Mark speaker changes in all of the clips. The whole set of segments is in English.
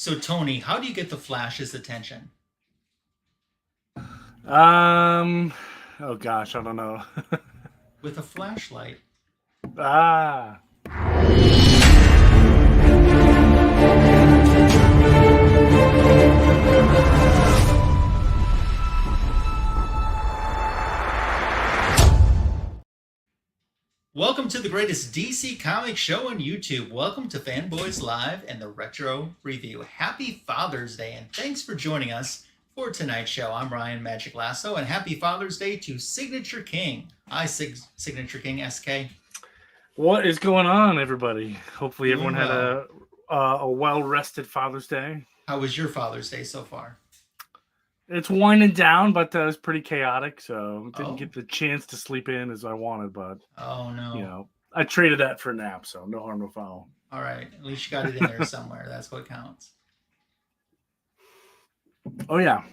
Speaker 1: So, Tony, how do you get the Flash's attention?
Speaker 2: Um, oh gosh, I don't know.
Speaker 1: With a flashlight.
Speaker 2: ah,
Speaker 1: Welcome to the greatest DC comic show on YouTube. Welcome to Fanboys Live and the Retro Review. Happy Father's Day, and thanks for joining us for tonight's show. I'm Ryan Magic Lasso, and happy Father's Day to Signature King. Hi, Signature King SK.
Speaker 2: what is going on, everybody? Hopefully,
Speaker 1: Doing
Speaker 2: everyone had
Speaker 1: well.
Speaker 2: a well rested Father's Day.
Speaker 1: How was your Father's Day so far?
Speaker 2: It's winding down, but it's pretty chaotic, so didn't
Speaker 1: Oh,
Speaker 2: get the chance to sleep in as I wanted. But
Speaker 1: oh no.
Speaker 2: I traded that for a nap, so no harm, no foul.
Speaker 1: All right, at least you got it in there somewhere. That's what counts.
Speaker 2: Oh yeah,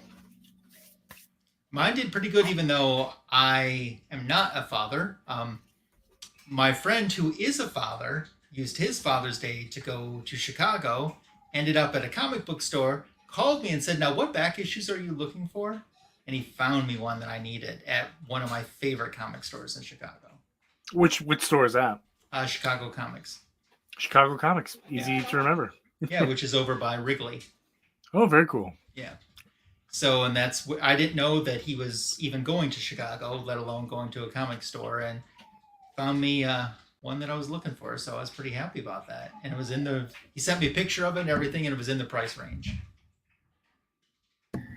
Speaker 1: Mine did pretty good, even though I am not a father. My friend who is a father used his Father's Day to go to Chicago, ended up at a comic book store, called me and said, "Now, what back issues are you looking for?" And he found me one that I needed at one of my favorite comic stores in Chicago,
Speaker 2: which store is that?
Speaker 1: Chicago Comics.
Speaker 2: Chicago Comics, easy
Speaker 1: Yeah.
Speaker 2: to remember.
Speaker 1: Yeah, which is over by Wrigley.
Speaker 2: Oh, very cool.
Speaker 1: Yeah. So, and I didn't know that he was even going to Chicago, let alone going to a comic store, and found me one that I was looking for. So I was pretty happy about that. And it was he sent me a picture of it and everything, and it was in the price range.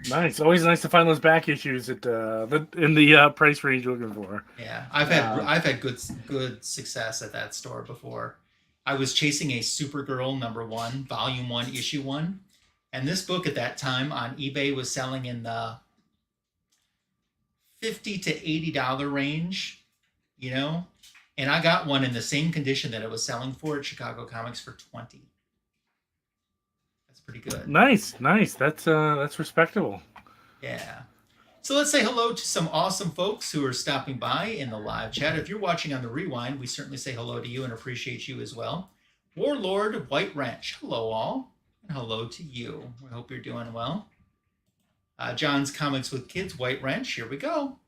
Speaker 2: Nice. Always nice to find those back issues in the price range you're looking for.
Speaker 1: Yeah, I've had good success at that store before. I was chasing a Supergirl #1, Volume 1, Issue 1. And this book at that time on eBay was selling in the $50 to $80 range, you know? And I got one in the same condition that it was selling for at Chicago Comics for 20. That's pretty good.
Speaker 2: Nice. That's respectable.
Speaker 1: Yeah. So let's say hello to some awesome folks who are stopping by in the live chat. If you're watching on the rewind, we certainly say hello to you and appreciate you as well. Warlord White Wrench, hello all, and hello to you. We hope you're doing well. John's Comics with Kids, White Wrench, here we go.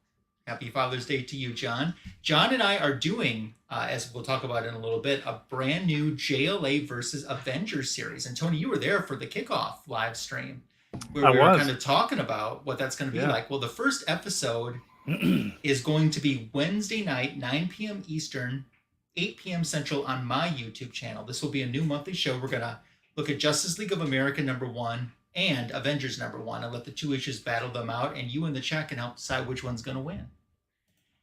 Speaker 1: Happy Father's Day to you, John. John and I are doing, as we'll talk about in a little bit, a brand new JLA versus Avengers series. And Tony, you were there for the kickoff live stream where we were kind of talking about what that's going to be like. Well, the first episode is going to be Wednesday night, 9 p.m. Eastern, 8 p.m. Central on my YouTube channel. This will be a new monthly show. We're going to look at Justice League of America #1 and Avengers #1 and let the two issues battle them out, and you in the chat can help decide which one's going to win.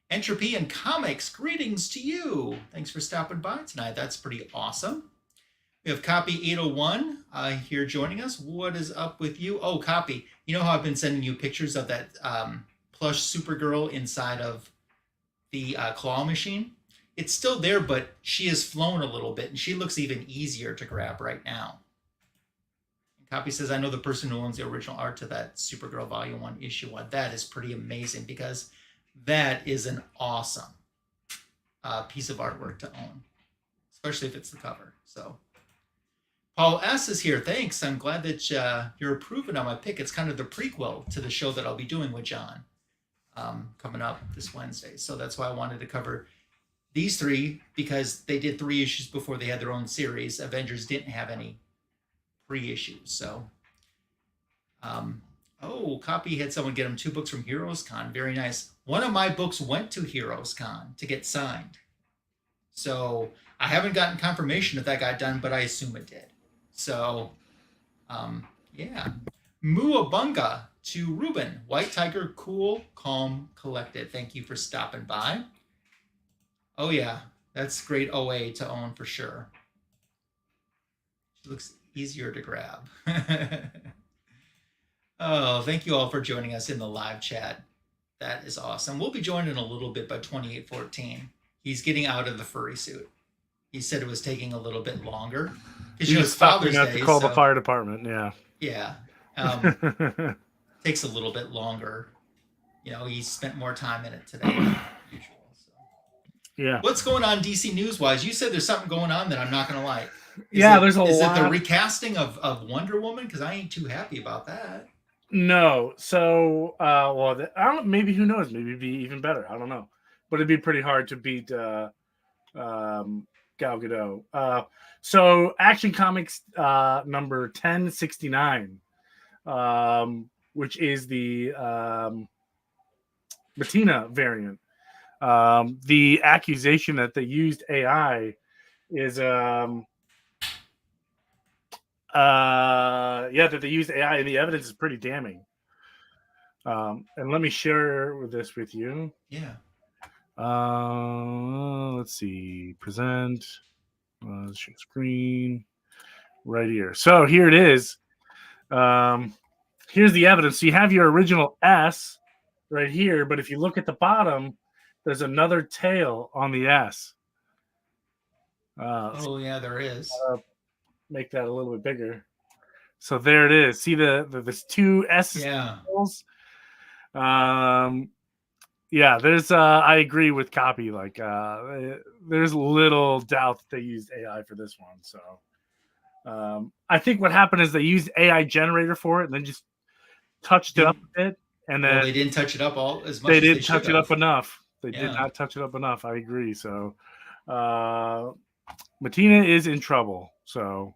Speaker 1: Entropy and Comics, greetings to you. Thanks for stopping by tonight. That's pretty awesome. We have Copy 801 here joining us. What is up with you? Oh, Copy. You know how I've been sending you pictures of that plush Supergirl inside of the claw machine? It's still there, but she has flown a little bit, and she looks even easier to grab right now. Copy says, I know the person who owns the original art to that Supergirl Volume 1, Issue 1. That is pretty amazing because that is an awesome piece of artwork to own, especially if it's the cover. So Paul S. is here. Thanks. I'm glad that you're approving on my pick. It's kind of the prequel to the show that I'll be doing with John coming up this Wednesday. So that's why I wanted to cover these three, because they did 3 issues before they had their own series. Avengers didn't have any pre-issues. So, Copy had someone get him 2 books from Heroes Con. Very nice. One of my books went to Heroes Con to get signed. So I haven't gotten confirmation if that got done, but I assume it did. So, yeah. Muabunga to Ruben. White Tiger, cool, calm, collected. Thank you for stopping by. Oh, yeah. That's great OA to own for sure. She looks easier to grab. Oh, thank you all for joining us in the live chat. That is awesome. We'll be joined in a little bit by 2814. He's getting out of the furry suit. He said it was taking a little bit longer.
Speaker 2: He was stopping out to call the fire department. Yeah.
Speaker 1: Yeah. Takes a little bit longer. You know, he spent more time in it today than usual. So.
Speaker 2: Yeah.
Speaker 1: What's going on DC news-wise? You said there's something going on that I'm not going to like.
Speaker 2: There's a
Speaker 1: Is it the
Speaker 2: lot.
Speaker 1: recasting of Wonder Woman? Because I ain't too happy about that.
Speaker 2: No, so I don't. Maybe who knows? Maybe it'd be even better. I don't know, but it'd be pretty hard to beat Gal Gadot. So Action Comics number 1069, which is the Bettina variant. The accusation that they used AI is that they used AI, and the evidence is pretty damning. And let me share this with you.
Speaker 1: Yeah.
Speaker 2: Let's see. Present. Share screen. Right here. So here it is. Here's the evidence. So you have your original S right here, but if you look at the bottom, there's another tail on the S.
Speaker 1: Oh yeah, there is.
Speaker 2: Make that a little bit bigger. So there it is. See there's two S
Speaker 1: Yeah.
Speaker 2: tails. There's I agree with Copy. Like there's little doubt that they used AI for this one. So I think what happened is they used AI generator for it and then just touched it up a bit, and then
Speaker 1: they didn't touch it up all as much
Speaker 2: they
Speaker 1: as they
Speaker 2: didn't
Speaker 1: should
Speaker 2: touch it
Speaker 1: have.
Speaker 2: up enough. They
Speaker 1: Yeah.
Speaker 2: did not touch it up enough. I agree. So Bettina is in trouble. So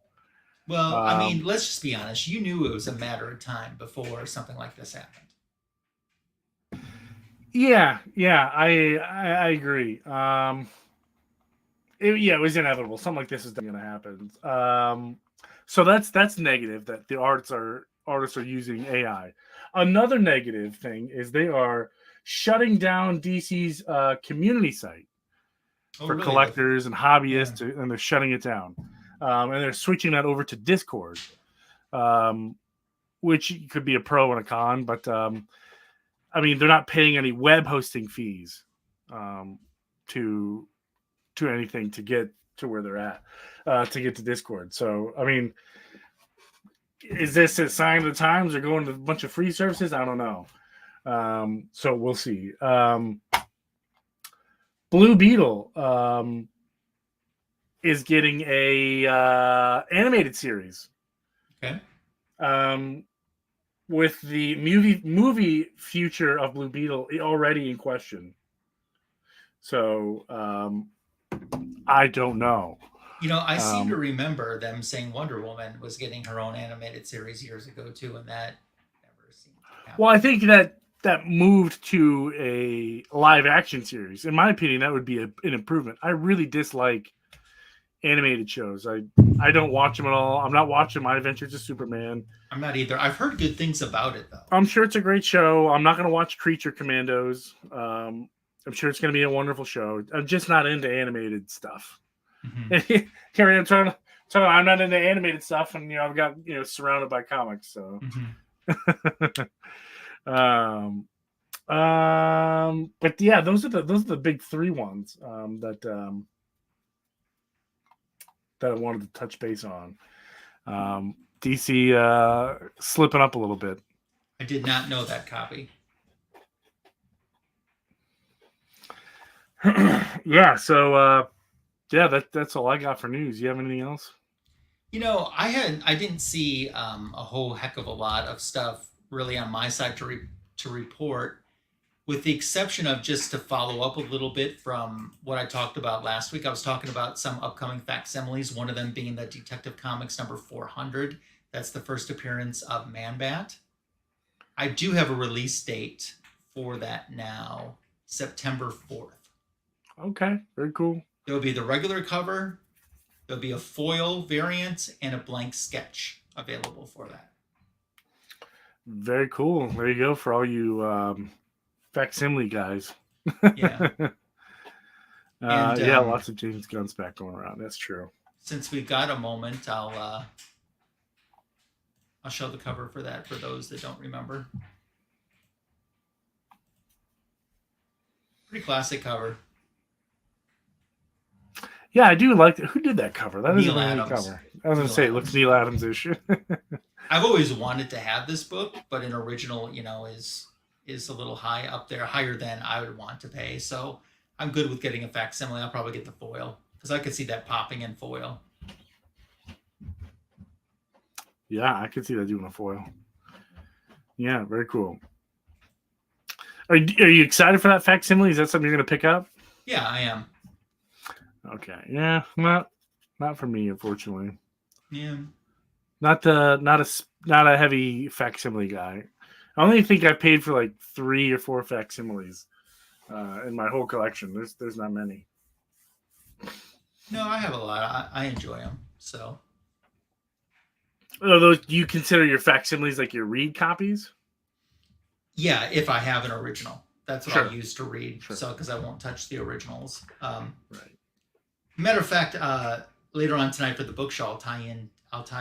Speaker 1: Well, I mean, let's just be honest. You knew it was a matter of time before something like this happened.
Speaker 2: Yeah, I agree. It was inevitable. Something like this is going to happen. So that's negative that the artists are using AI. Another negative thing is they are shutting down DC's community site for
Speaker 1: really?
Speaker 2: collectors and hobbyists, and they're shutting it down. And they're switching that over to Discord, which could be a pro and a con, but I mean, they're not paying any web hosting fees to anything to get to where they're at, to get to Discord. So, I mean, is this a sign of the times? They're going to a bunch of free services? I don't know. So we'll see. Blue Beetle is getting a animated series.
Speaker 1: Okay.
Speaker 2: With the movie future of Blue Beetle already in question. So I don't know.
Speaker 1: I seem to remember them saying Wonder Woman was getting her own animated series years ago too, and that never seemed to happen.
Speaker 2: Well, I think that moved to a live action series. In my opinion, that would be an improvement. I really dislike animated shows. I don't watch them at all. I'm not watching My Adventures of Superman.
Speaker 1: I'm not either. I've heard good things about it though.
Speaker 2: I'm sure it's a great show. I'm not going to watch Creature Commandos. I'm sure it's going to be a wonderful show. I'm just not into animated stuff. Mm-hmm. Here I am trying to. I'm not into animated stuff, and I've got surrounded by comics. So,
Speaker 1: mm-hmm.
Speaker 2: But yeah, those are the big three ones that I wanted to touch base on. DC slipping up a little bit.
Speaker 1: I did not know that, Copy.
Speaker 2: Yeah, so that's all I got for news. You have anything else?
Speaker 1: I didn't see a whole heck of a lot of stuff really on my side to report, with the exception of just to follow up a little bit from what I talked about last week. I was talking about some upcoming facsimiles, one of them being the Detective Comics number 400. That's the first appearance of Man-Bat. I do have a release date for that now, September 4th.
Speaker 2: Okay, very cool.
Speaker 1: There'll be the regular cover, there'll be a foil variant, and a blank sketch available for that.
Speaker 2: Very cool. There you go for all you facsimile guys.
Speaker 1: Yeah.
Speaker 2: Lots of James Gunn's back going around. That's true.
Speaker 1: Since we've got a moment, I'll show the cover for that for those that don't remember. Pretty classic cover.
Speaker 2: Yeah, I do like who did that cover. That is a
Speaker 1: Neil
Speaker 2: really cover. I was going to say it looks Neil Adams-ish.
Speaker 1: I've always wanted to have this book, but an original, is a little high up there, higher than I would want to pay. So I'm good with getting a facsimile. I'll probably get the foil because I could see that popping in foil.
Speaker 2: Yeah, I could see that doing a foil. Yeah, very cool. Are you excited for that facsimile? Is that something you're going to pick up?
Speaker 1: Yeah, I am.
Speaker 2: Okay. Yeah, not for me, unfortunately.
Speaker 1: Yeah.
Speaker 2: Not a heavy facsimile guy. I only think I paid for like 3 or 4 facsimiles in my whole collection. There's not many.
Speaker 1: No, I have a lot. I enjoy them. So.
Speaker 2: Do you consider your facsimiles like your read copies?
Speaker 1: Yeah, if I have an original, that's what
Speaker 2: Sure.
Speaker 1: I'll use to read.
Speaker 2: Sure.
Speaker 1: So, because I won't touch the originals.
Speaker 2: Right.
Speaker 1: Matter of fact, later on tonight for the book show, I'll tie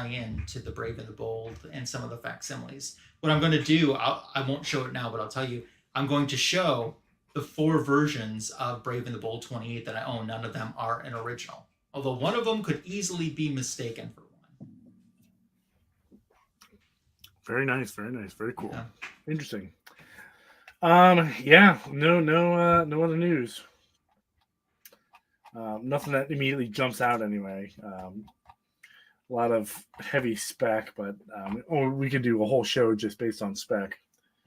Speaker 1: in to the Brave and the Bold and some of the facsimiles. What I'm going to do, I won't show it now, but I'll tell you, I'm going to show the 4 versions of Brave and the Bold 28 that I own. None of them are an original, although one of them could easily be mistaken for one.
Speaker 2: Very nice. Very nice. Very cool.
Speaker 1: Yeah.
Speaker 2: Interesting. Yeah. No other news. Nothing that immediately jumps out anyway. A lot of heavy spec, but we could do a whole show just based on spec.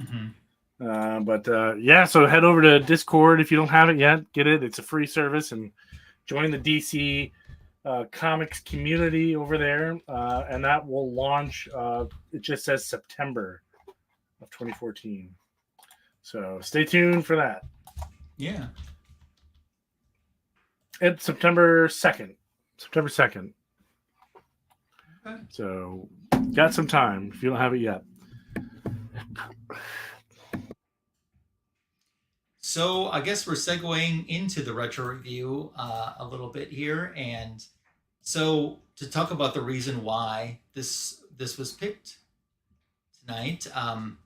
Speaker 1: Mm-hmm.
Speaker 2: Yeah, so head over to Discord if you don't have it yet. Get it. It's a free service, and join the DC comics community over there. And that will launch, it just says September of 2014. So stay tuned for that.
Speaker 1: Yeah.
Speaker 2: It's September 2nd. September 2nd.
Speaker 1: Okay.
Speaker 2: So got some time if you don't have it yet.
Speaker 1: So I guess we're segueing into the retro review a little bit here, and so to talk about the reason why this was picked tonight, I'm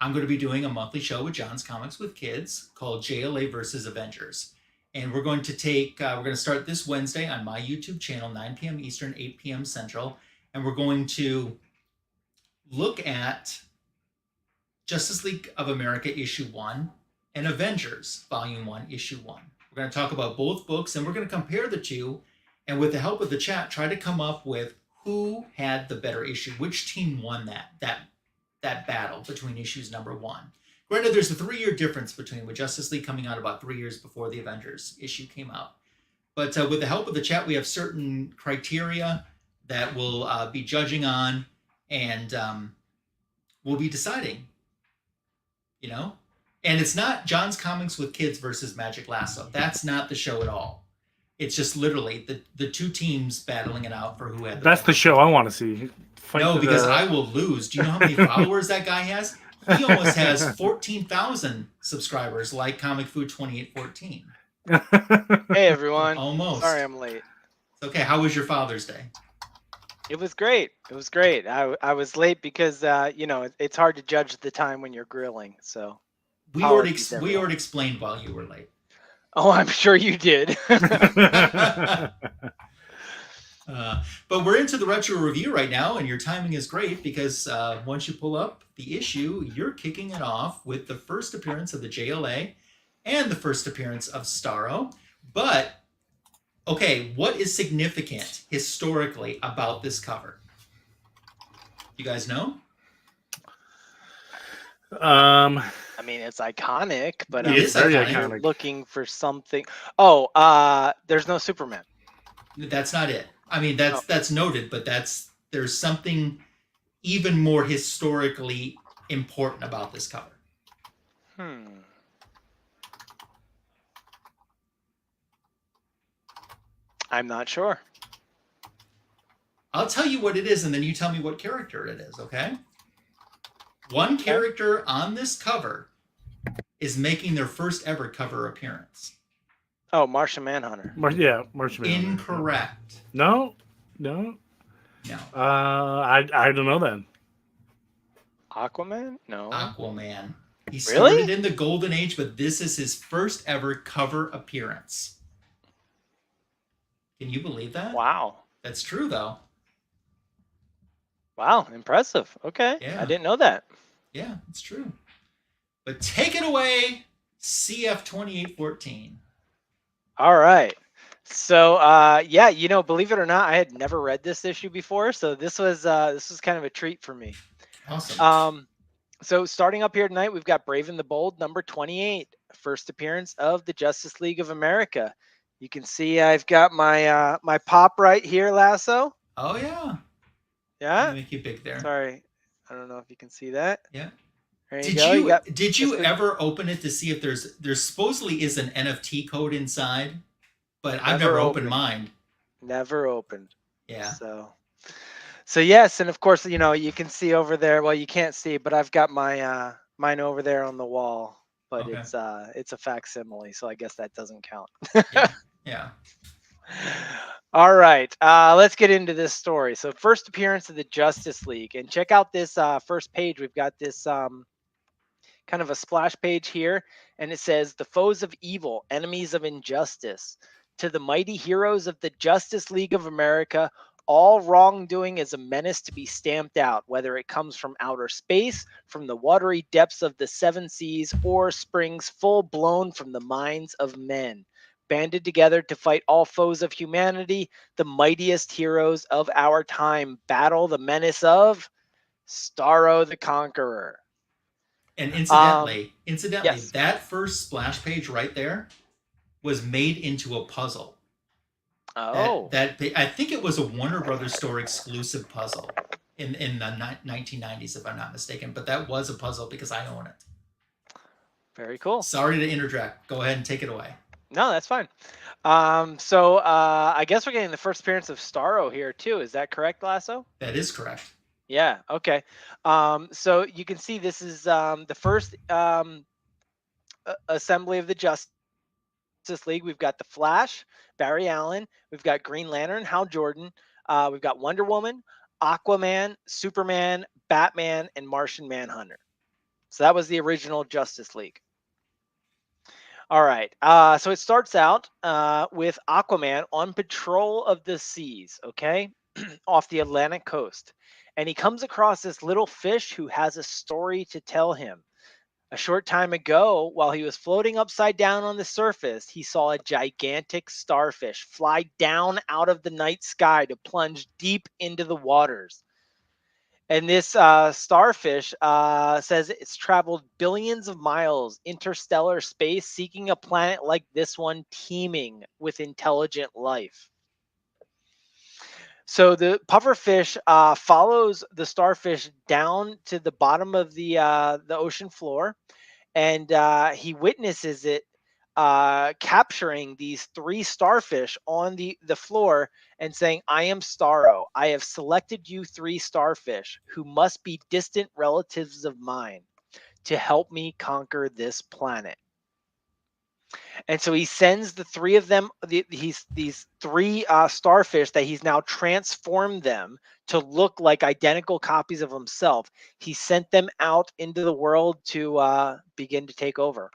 Speaker 1: going to be doing a monthly show with John's Comics with Kids called JLA versus Avengers, and we're going to start this Wednesday on my YouTube channel, 9 p.m. Eastern, 8 p.m. Central, and we're going to look at Justice League of America issue 1 and Avengers Volume 1 issue 1. We're going to talk about both books, and we're going to compare the two, and with the help of the chat, try to come up with who had the better issue, which team won that battle between issues number 1. Granted, there's a 3-year difference between with Justice League coming out about 3 years before the Avengers issue came out. But with the help of the chat, we have certain criteria that we'll be judging on, and we'll be deciding, you know? And it's not John's Comics with Kids versus Magic Lasso. That's not the show at all. It's just literally the two teams battling it out for who had the
Speaker 2: That's the show I want to see.
Speaker 1: No, because I will lose. Do you know how many followers that guy has? He almost has 14,000 subscribers, like Comic Food 2814.
Speaker 3: Hey everyone.
Speaker 1: Almost.
Speaker 3: Sorry I'm late.
Speaker 1: It's okay. How was your Father's Day?
Speaker 3: It was great. It was great. I was late because it's hard to judge the time when you're grilling. So
Speaker 1: We already explained while you were late.
Speaker 3: Oh, I'm sure you did.
Speaker 1: But we're into the retro review right now, and your timing is great because once you pull up the issue, you're kicking it off with the first appearance of the JLA and the first appearance of Starro. But, okay, what is significant historically about this cover? You guys know?
Speaker 3: I mean, it's iconic, but
Speaker 1: It is
Speaker 2: very
Speaker 1: iconic.
Speaker 2: iconic.
Speaker 3: Looking for something. Oh, there's no Superman.
Speaker 1: That's not it. I mean, that's noted, but there's something even more historically important about this cover.
Speaker 3: I'm not sure.
Speaker 1: I'll tell you what it is, and then you tell me what character it is, okay? One character on this cover is making their first ever cover appearance.
Speaker 3: Oh, Martian Manhunter.
Speaker 2: Martian Manhunter.
Speaker 1: Incorrect.
Speaker 2: No.
Speaker 1: No.
Speaker 2: I don't know then.
Speaker 3: Aquaman? No.
Speaker 1: Aquaman. He
Speaker 3: Really?
Speaker 1: started in the Golden Age, but this is his first ever cover appearance. Can you believe that?
Speaker 3: Wow.
Speaker 1: That's true, though.
Speaker 3: Wow, impressive. Okay.
Speaker 1: Yeah.
Speaker 3: I didn't know that.
Speaker 1: Yeah, it's true. But take it away, CF 2814.
Speaker 3: All right. So yeah, believe it or not, I had never read this issue before, so this was kind of a treat for me.
Speaker 1: Awesome.
Speaker 3: So starting up here tonight, we've got Brave and the Bold, number 28, first appearance of the Justice League of America. You can see I've got my pop right here, Lasso.
Speaker 1: Oh yeah. Let me
Speaker 3: Yeah.
Speaker 1: make you big there.
Speaker 3: Sorry, I don't know if you can see that.
Speaker 1: Yeah.
Speaker 3: There you
Speaker 1: Did
Speaker 3: go. You
Speaker 1: you
Speaker 3: got
Speaker 1: did you
Speaker 3: Mr.
Speaker 1: ever open it to see if there's supposedly is an NFT code inside, but I've
Speaker 3: Never
Speaker 1: never opened
Speaker 3: opened.
Speaker 1: mine.
Speaker 3: Never opened.
Speaker 1: Yeah.
Speaker 3: So yes, and of course, you can see over there. Well, you can't see, but I've got mine over there on the wall. But
Speaker 1: Okay.
Speaker 3: it's a facsimile, so I guess that doesn't count.
Speaker 1: Yeah. Yeah.
Speaker 3: All right, let's get into this story. So first appearance of the Justice League, and check out this first page. We've got this kind of a splash page here, and it says, "The foes of evil, enemies of injustice, to the mighty heroes of the Justice League of America, all wrongdoing is a menace to be stamped out, whether it comes from outer space, from the watery depths of the seven seas, or springs full blown from the minds of men. Banded together to fight all foes of humanity, the mightiest heroes of our time battle the menace of Starro the Conqueror."
Speaker 1: And incidentally,
Speaker 3: Yes.
Speaker 1: that first splash page right there was made into a puzzle.
Speaker 3: Oh.
Speaker 1: I think it was a Warner Brothers store exclusive puzzle in the 1990s, if I'm not mistaken. But that was a puzzle because I own it.
Speaker 3: Very cool.
Speaker 1: Sorry to interject. Go ahead and take it away.
Speaker 3: No, that's fine. So I guess we're getting the first appearance of Starro here too. Is that correct, Lasso?
Speaker 1: That is correct.
Speaker 3: Yeah. Okay. So you can see this is the first assembly of the Justice League. We've got the Flash, Barry Allen. We've got Green Lantern, Hal Jordan. We've got Wonder Woman, Aquaman, Superman, Batman, and Martian Manhunter. So that was the original Justice League. All right. So it starts out with Aquaman on patrol of the seas, okay, off the Atlantic coast. And he comes across this little fish who has a story to tell him. A short time ago, while he was floating upside down on the surface, he saw a gigantic starfish fly down out of the night sky to plunge deep into the waters. And this starfish says it's traveled billions of miles interstellar space seeking a planet like this one teeming with intelligent life. So the pufferfish follows the starfish down to the bottom of the ocean floor, and he witnesses it capturing these three starfish on the floor and saying, "I am Starro. I have selected you three starfish who must be distant relatives of mine to help me conquer this planet." And so he sends the three of them, these three starfish that he's now transformed them to look like identical copies of himself. He sent them out into the world to begin to take over.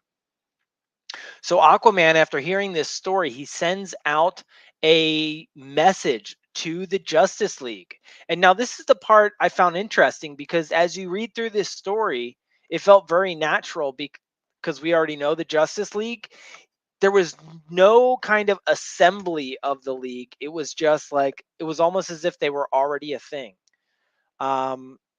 Speaker 3: So Aquaman, after hearing this story, he sends out a message to the Justice League. And now this is the part I found interesting because as you read through this story, it felt very natural because we already know the Justice League. There was no kind of assembly of the league. It was just like it was almost as if they were already a thing.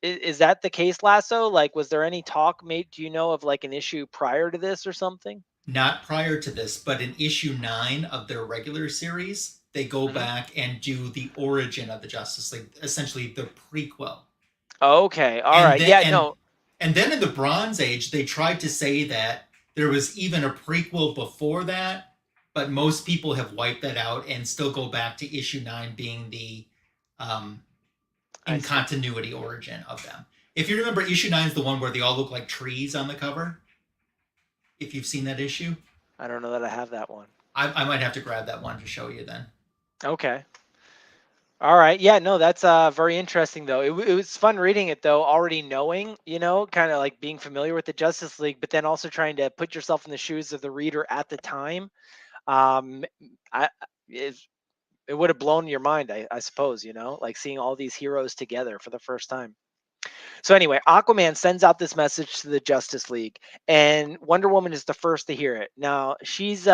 Speaker 3: Is that the case, Lasso? Like, was there any talk made? Do you know of like an issue prior to this or something?
Speaker 1: Not prior to this, but in issue 9 of their regular series, they go
Speaker 3: Mhm.
Speaker 1: back and do the origin of the Justice League, essentially the prequel.
Speaker 3: Okay, all
Speaker 1: And
Speaker 3: right,
Speaker 1: then,
Speaker 3: yeah, no,
Speaker 1: and then in the Bronze Age, they tried to say that there was even a prequel before that, but most people have wiped that out and still go back to issue 9 being the
Speaker 3: I
Speaker 1: in
Speaker 3: see.
Speaker 1: continuity origin of them. If you remember, issue 9 is the one where they all look like trees on the cover. If you've seen that issue,
Speaker 3: I don't know that I have that one.
Speaker 1: I might have to grab that one to show you then.
Speaker 3: Okay. All right. Yeah, no, that's very interesting though. It was fun reading it though, already knowing, kind of like being familiar with the Justice League, but then also trying to put yourself in the shoes of the reader at the time. Um, I it, it would have blown your mind, I suppose, like seeing all these heroes together for the first time. So anyway, Aquaman sends out this message to the Justice League, and Wonder Woman is the first to hear it. Now she's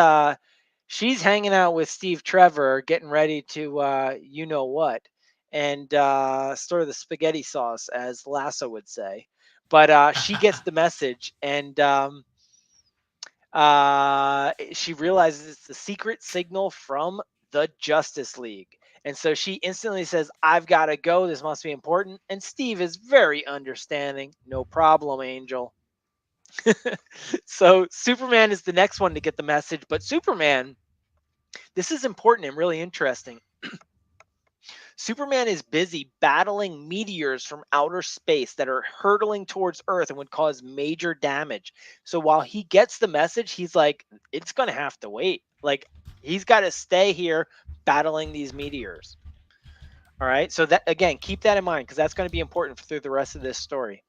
Speaker 3: she's hanging out with Steve Trevor, getting ready to you know what, and stir the spaghetti sauce, as Lasso would say. But she gets the message, and she realizes it's the secret signal from the Justice League. And so she instantly says, I've got to go. This must be important. And Steve is very understanding. No problem, Angel. So Superman is the next one to get the message. But Superman, this is important and really interesting. Superman is busy battling meteors from outer space that are hurtling towards Earth and would cause major damage. So while he gets the message, he's like, it's going to have to wait. Like, he's got to stay here battling these meteors. All right. So that, again, keep that in mind, because that's going to be important through the rest of this story.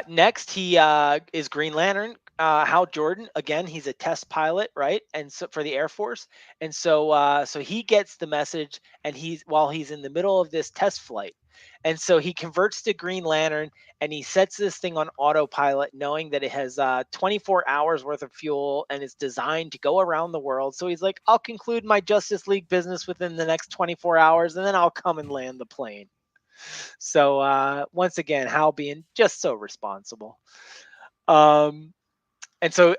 Speaker 3: Next, he is Green Lantern. Hal Jordan, again, he's a test pilot, right? And so for the Air Force, and so he gets the message, and while he's in the middle of this test flight, and so he converts to Green Lantern, and he sets this thing on autopilot, knowing that it has 24 hours worth of fuel, and it's designed to go around the world. So he's like, I'll conclude my Justice League business within the next 24 hours, and then I'll come and land the plane. So once again, Hal being just so responsible. And so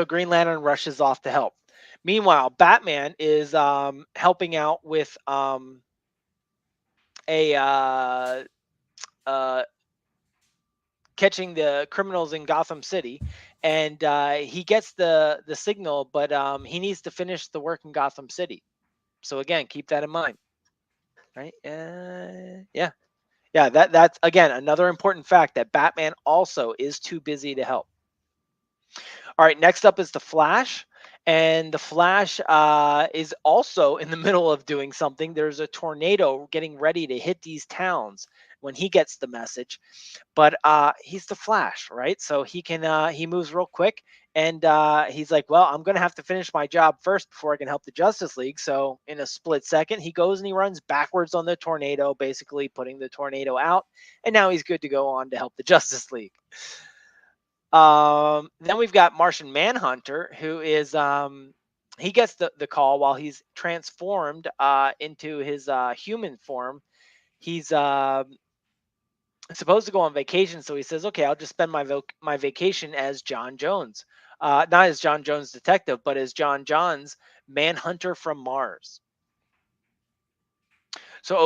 Speaker 3: Green Lantern rushes off to help. Meanwhile, Batman is helping out with a catching the criminals in Gotham City, and he gets the signal, but he needs to finish the work in Gotham City. So again, keep that in mind, right? Yeah. That's again another important fact, that Batman also is too busy to help. All right, next up is the Flash. And the Flash is also in the middle of doing something. There's a tornado getting ready to hit these towns when he gets the message. But he's the Flash, right? So he moves real quick, and he's like, well, I'm going to have to finish my job first before I can help the Justice League. So in a split second, he goes and he runs backwards on the tornado, basically putting the tornado out. And now he's good to go on to help the Justice League. Then we've got Martian Manhunter, who is he gets the call while he's transformed into his human form. He's supposed to go on vacation, so he says, "Okay, I'll just spend my vacation as John Jones, not as John Jones detective, but as John Johns, Manhunter from Mars." So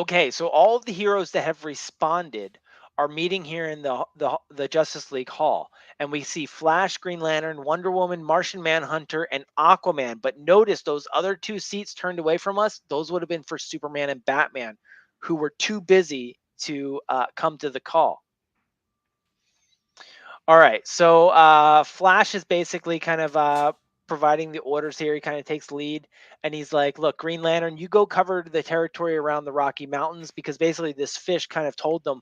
Speaker 3: all of the heroes that have responded are meeting here in the Justice League Hall, and we see Flash, Green Lantern, Wonder Woman, Martian Manhunter, and Aquaman. But notice those other two seats turned away from us; those would have been for Superman and Batman, who were too busy to come to the call. All right, so Flash is basically kind of providing the orders here. He kind of takes lead, and he's like, look, Green Lantern, you go cover the territory around the Rocky Mountains, because basically this fish kind of told them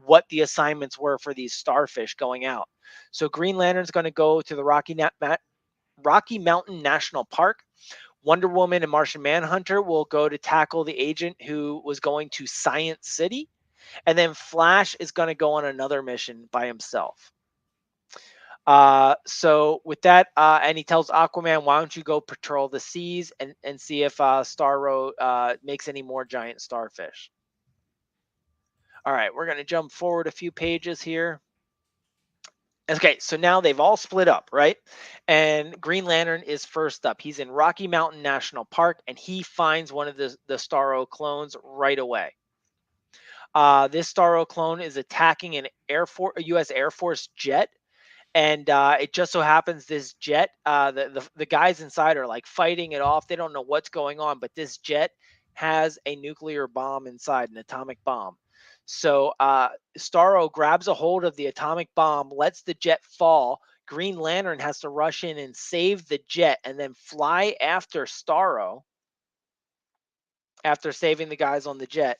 Speaker 3: what the assignments were for these starfish going out. So Green Lantern's going to go to the Rocky Mountain National Park. Wonder Woman and Martian Manhunter will go to tackle the agent who was going to Science City. And then Flash is going to go on another mission by himself. So with that, and he tells Aquaman, why don't you go patrol the seas and see if Starro makes any more giant starfish. All right, we're going to jump forward a few pages here. Okay, so now they've all split up, right? And Green Lantern is first up. He's in Rocky Mountain National Park, and he finds one of the Starro clones right away. This Starro clone is attacking a U.S. Air Force jet. And it just so happens this jet, the guys inside are like fighting it off. They don't know what's going on, but this jet has a nuclear bomb inside, an atomic bomb. So Starro grabs a hold of the atomic bomb, lets the jet fall. Green Lantern has to rush in and save the jet, and then fly after Starro after saving the guys on the jet.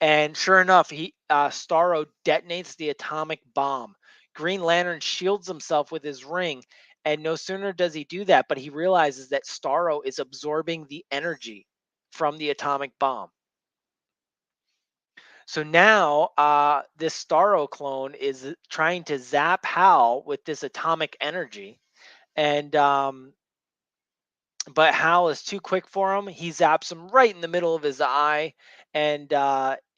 Speaker 3: And sure enough, Starro detonates the atomic bomb. Green Lantern shields himself with his ring, and no sooner does he do that, but he realizes that Starro is absorbing the energy from the atomic bomb. So now this Starro clone is trying to zap Hal with this atomic energy, and but Hal is too quick for him. He zaps him right in the middle of his eye, and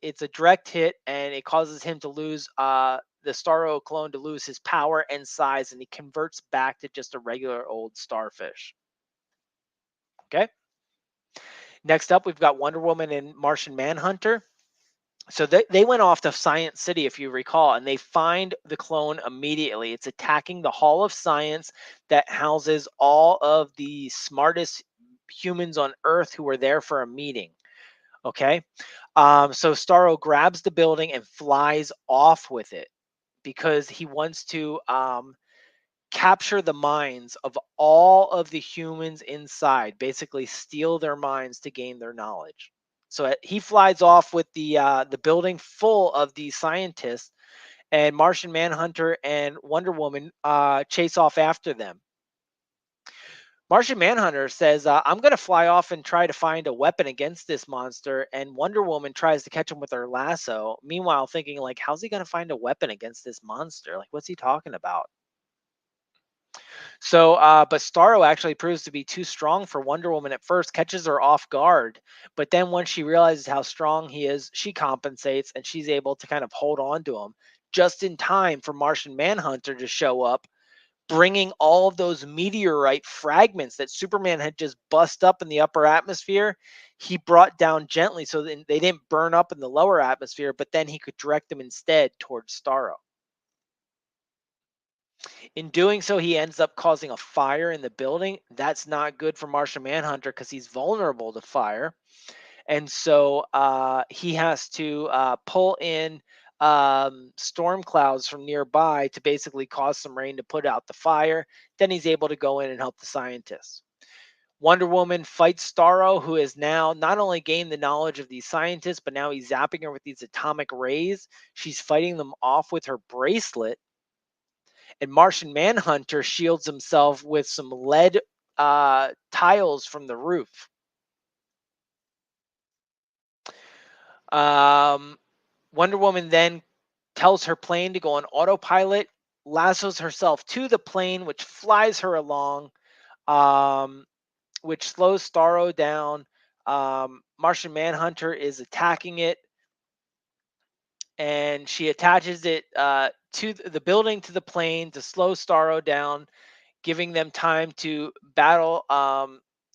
Speaker 3: it's a direct hit, and it causes him to lose the Starro clone to lose his power and size, and he converts back to just a regular old starfish. Okay. Next up, we've got Wonder Woman and Martian Manhunter. So they went off to Science City, if you recall, and they find the clone immediately. It's attacking the Hall of Science that houses all of the smartest humans on Earth who were there for a meeting. Okay. So Starro grabs the building and flies off with it because he wants to capture the minds of all of the humans inside, basically steal their minds to gain their knowledge. So he flies off with the building full of these scientists, and Martian Manhunter and Wonder Woman chase off after them. Martian Manhunter says, I'm going to fly off and try to find a weapon against this monster. And Wonder Woman tries to catch him with her lasso. Meanwhile, thinking, like, how's he going to find a weapon against this monster? Like, what's he talking about? So, but Starro actually proves to be too strong for Wonder Woman at first, catches her off guard. But then once she realizes how strong he is, she compensates and she's able to kind of hold on to him just in time for Martian Manhunter to show up, bringing all of those meteorite fragments that Superman had just bust up in the upper atmosphere. He brought down gently so that they didn't burn up in the lower atmosphere, but then he could direct them instead towards Starro. In doing so, he ends up causing a fire in the building. That's not good for Martian Manhunter because he's vulnerable to fire. And so he has to pull in storm clouds from nearby to basically cause some rain to put out the fire. Then he's able to go in and help the scientists. Wonder Woman fights Starro, who has now not only gained the knowledge of these scientists, but now he's zapping her with these atomic rays. She's fighting them off with her bracelet. And Martian Manhunter shields himself with some lead tiles from the roof. Wonder Woman then tells her plane to go on autopilot, lassos herself to the plane, which flies her along, which slows Starro down. Martian Manhunter is attacking it, and she attaches it to the building to the plane to slow Starro down, giving them time to battle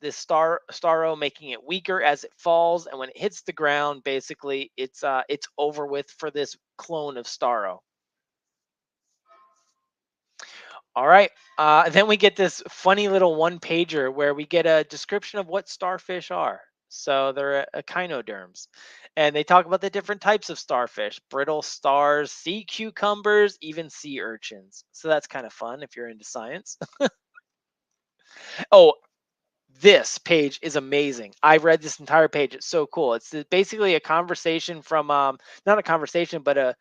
Speaker 3: this Starro, making it weaker as it falls. And when it hits the ground, basically it's over with for this clone of Starro. All right. Then we get this funny little one pager where we get a description of what starfish are. So they're echinoderms. And they talk about the different types of starfish: brittle stars, sea cucumbers, even sea urchins. So that's kind of fun if you're into science. Oh, this page is amazing. I read this entire page. It's so cool. It's basically a conversation from not a conversation, but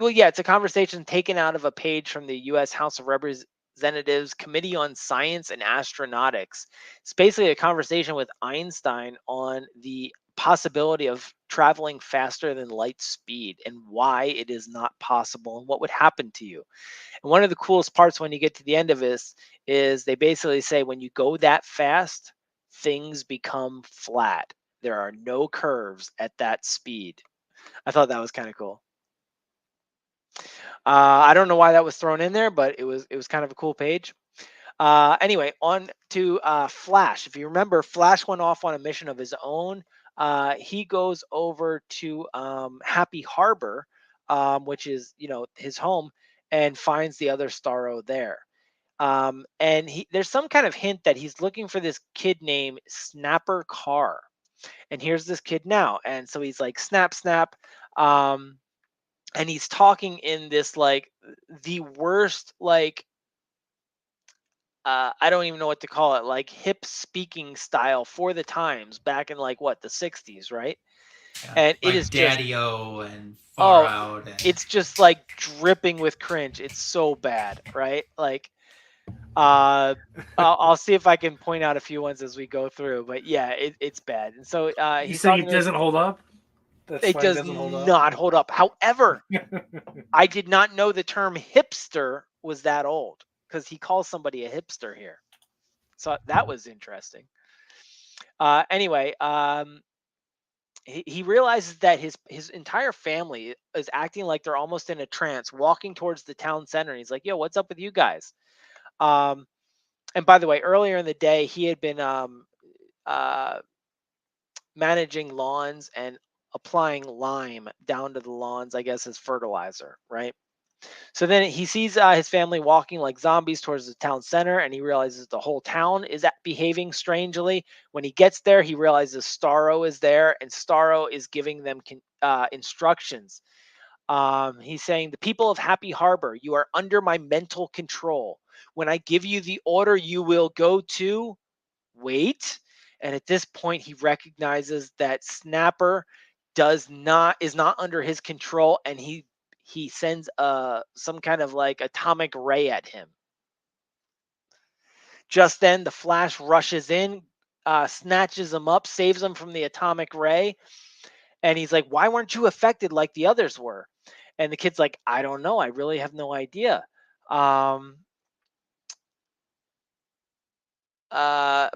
Speaker 3: it's a conversation taken out of a page from the U.S. House of Representatives Committee on Science and Astronautics. It's basically a conversation with Einstein on the possibility of traveling faster than light speed and why it is not possible and what would happen to you. And one of the coolest parts when you get to the end of this is they basically say when you go that fast, things become flat. There are no curves at that speed. I thought that was kind of cool. I don't know why that was thrown in there, but it was kind of a cool page. Anyway, on to Flash. If you remember, Flash went off on a mission of his own. He goes over to Happy Harbor, which is his home, and finds the other Starro there. And there's some kind of hint that he's looking for this kid named Snapper Carr. And here's this kid now. And so he's like, snap, snap. And he's talking in this like the worst, like, I don't even know what to call it, like hip speaking style for the times back in like the 60s, right?
Speaker 1: Yeah,
Speaker 3: And it
Speaker 1: like
Speaker 3: is just,
Speaker 1: Daddy-O and Far Out. And...
Speaker 3: it's just like dripping with cringe. It's so bad, right? Like, I'll see if I can point out a few ones as we go through, but yeah, it's bad. And so
Speaker 2: he's saying it doesn't hold up.
Speaker 3: It does not hold up. However, I did not know the term hipster was that old. because he calls somebody a hipster here. So that was interesting. Anyway, he realizes that his entire family is acting like they're almost in a trance, walking towards the town center. And he's like, "Yo, what's up with you guys?" Um, and by the way, earlier in the day, he had been uh, managing lawns and applying lime down to the lawns, I guess, as fertilizer, right? So then he sees his family walking like zombies towards the town center, and he realizes the whole town is behaving strangely. When he gets there, he realizes Starro is there, and Starro is giving them instructions. He's saying, "The people of Happy Harbor, you are under my mental control. When I give you the order, you will go to wait." And at this point, he recognizes that Snapper is not under his control, and he sends some kind of like atomic ray at him. Just then, the Flash rushes in, snatches him up, saves him from the atomic ray, and he's like, "Why weren't you affected like the others were?" And the kid's like, "I don't know. I really have no idea."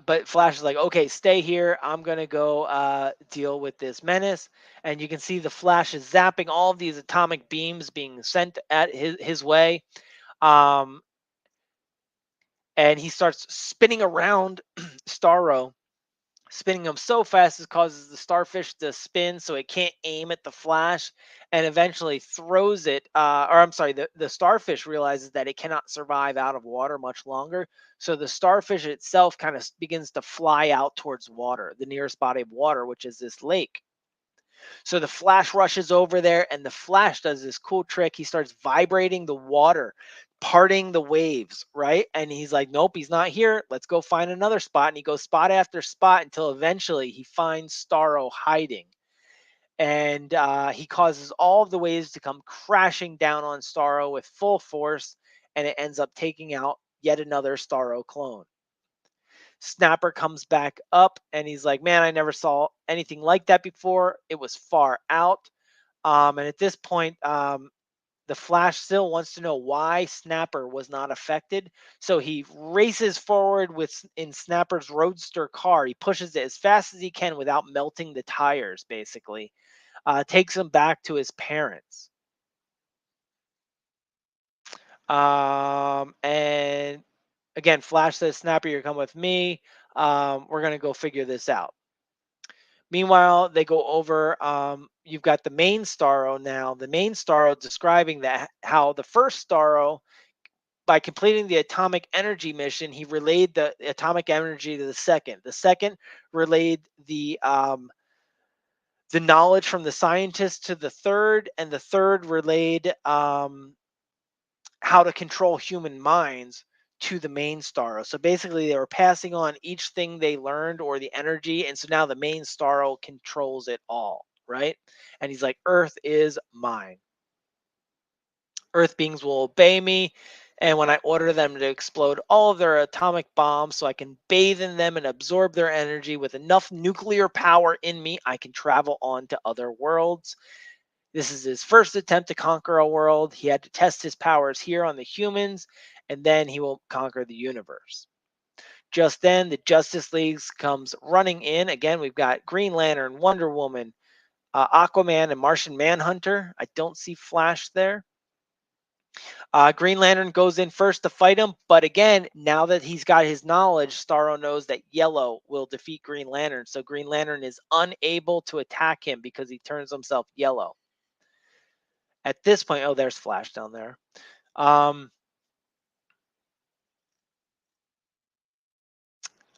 Speaker 3: But Flash is like, "Okay, stay here. I'm gonna go deal with this menace." And you can see the Flash is zapping all of these atomic beams being sent at his way. Um, and he starts spinning around Starro, spinning him so fast it causes the starfish to spin so it can't aim at the Flash, and eventually throws it. Or I'm sorry, the starfish realizes that it cannot survive out of water much longer. So the starfish itself kind of begins to fly out towards water, the nearest body of water, which is this lake. So the Flash rushes over there, and the Flash does this cool trick. He starts vibrating the water, parting the waves, right? And he's like, "Nope, he's not here. Let's go find another spot." And he goes spot after spot until eventually he finds Starro hiding. And he causes all of the waves to come crashing down on Starro with full force, and it ends up taking out yet another Starro clone. Snapper comes back up and he's like, "Man, I never saw anything like that before. It was far out." And at this point, the Flash still wants to know why Snapper was not affected. So he races forward in Snapper's roadster car. He pushes it as fast as he can without melting the tires, basically. Takes him back to his parents. And again, Flash says, "Snapper, you're coming with me. We're going to go figure this out." Meanwhile, they go over. You've got the main Starro now. The main Starro describing that how the first Starro, by completing the atomic energy mission, he relayed the atomic energy to the second. The second relayed the knowledge from the scientist to the third, and the third relayed how to control human minds to the main Starro. So basically, they were passing on each thing they learned or the energy, and so now the main Starro controls it all, right? And he's like, "Earth is mine. Earth beings will obey me, and when I order them to explode all of their atomic bombs so I can bathe in them and absorb their energy with enough nuclear power in me, I can travel on to other worlds." This is his first attempt to conquer a world. He had to test his powers here on the humans, and then he will conquer the universe. Just then, the Justice League comes running in. Again, we've got Green Lantern, Wonder Woman, Aquaman, and Martian Manhunter. I don't see Flash there. Green Lantern goes in first to fight him, but again, now that he's got his knowledge, Starro knows that Yellow will defeat Green Lantern. So Green Lantern is unable to attack him because he turns himself yellow. At this point, oh, there's Flash down there.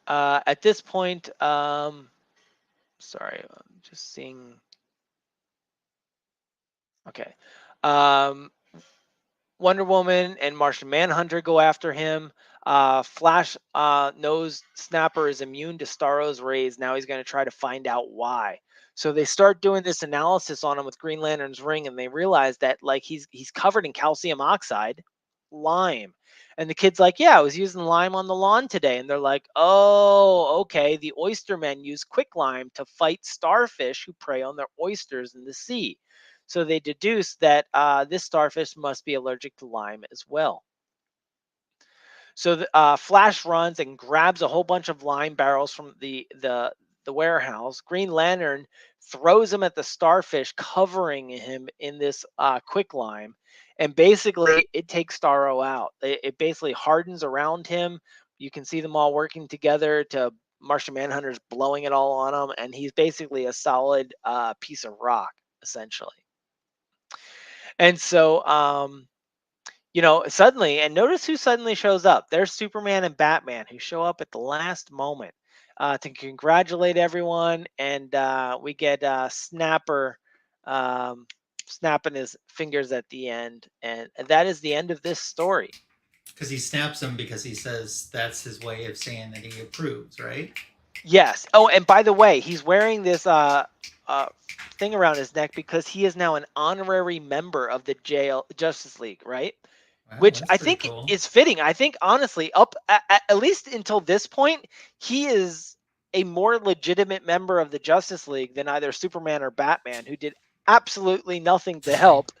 Speaker 3: At this point, sorry, I'm just seeing. Okay. Wonder Woman and Martian Manhunter go after him. Flash knows Snapper is immune to Starro's rays. Now he's going to try to find out why. So they start doing this analysis on him with Green Lantern's ring, and they realize that like he's covered in calcium oxide, lime. And the kid's like, "Yeah, I was using lime on the lawn today." And they're like, "Oh, okay. The oyster men use quicklime to fight starfish who prey on their oysters in the sea." So they deduce that this starfish must be allergic to lime as well. So Flash runs and grabs a whole bunch of lime barrels from the warehouse. Green Lantern throws him at the starfish, covering him in this quicklime, and basically it takes Starro out. It basically hardens around him. You can see them all working together to Martian Manhunter's blowing it all on him, and he's basically a solid piece of rock, essentially. And so, suddenly, and notice who suddenly shows up. There's Superman and Batman who show up at the last moment to congratulate everyone, and we get Snapper snapping his fingers at the end, and that is the end of this story.
Speaker 1: Because he snaps him because he says that's his way of saying that he approves, right?
Speaker 3: Yes. Oh, and by the way, he's wearing this thing around his neck because he is now an honorary member of the Justice League, right?
Speaker 1: Wow,
Speaker 3: Which
Speaker 1: that's
Speaker 3: I
Speaker 1: pretty
Speaker 3: think
Speaker 1: cool.
Speaker 3: is fitting. I think honestly, up at least until this point, he is a more legitimate member of the Justice League than either Superman or Batman, who did absolutely nothing to help.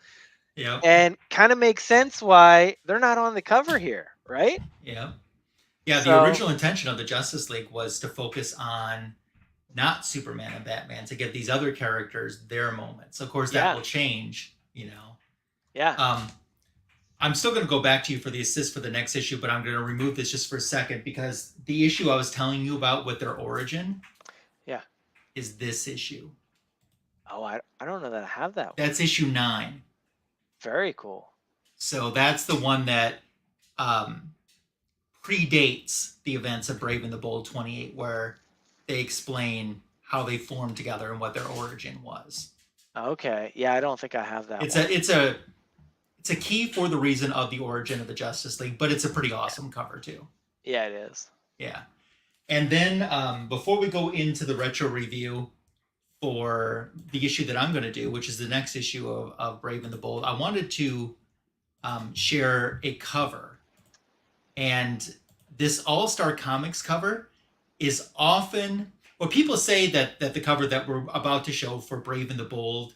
Speaker 1: Yep.
Speaker 3: And kind of makes sense why they're not on the cover here, right?
Speaker 1: Yep. Yeah,
Speaker 3: So-
Speaker 1: the original intention of the Justice League was to focus on not Superman and Batman, to give these other characters their moments. Of course, that
Speaker 3: Yeah.
Speaker 1: will change, you know.
Speaker 3: Yeah.
Speaker 1: I'm still going to go back to you for the assist for the next issue, but I'm going to remove this just for a second because the issue I was telling you about with their origin,
Speaker 3: Yeah.
Speaker 1: is this issue.
Speaker 3: Oh, I don't know that I have that one.
Speaker 1: That's issue 9.
Speaker 3: Very cool.
Speaker 1: So that's the one that predates the events of Brave and the Bold 28, where they explain how they formed together and what their origin was.
Speaker 3: Okay. Yeah, I don't think I have that.
Speaker 1: It's a key for the reason of the origin of the Justice League, but it's a pretty awesome cover too.
Speaker 3: Yeah, it is.
Speaker 1: Yeah. And then before we go into the retro review for the issue that I'm going to do, which is the next issue of Brave and the Bold, I wanted to share a cover. And this All-Star Comics cover is often, well, people say that the cover that we're about to show for Brave and the Bold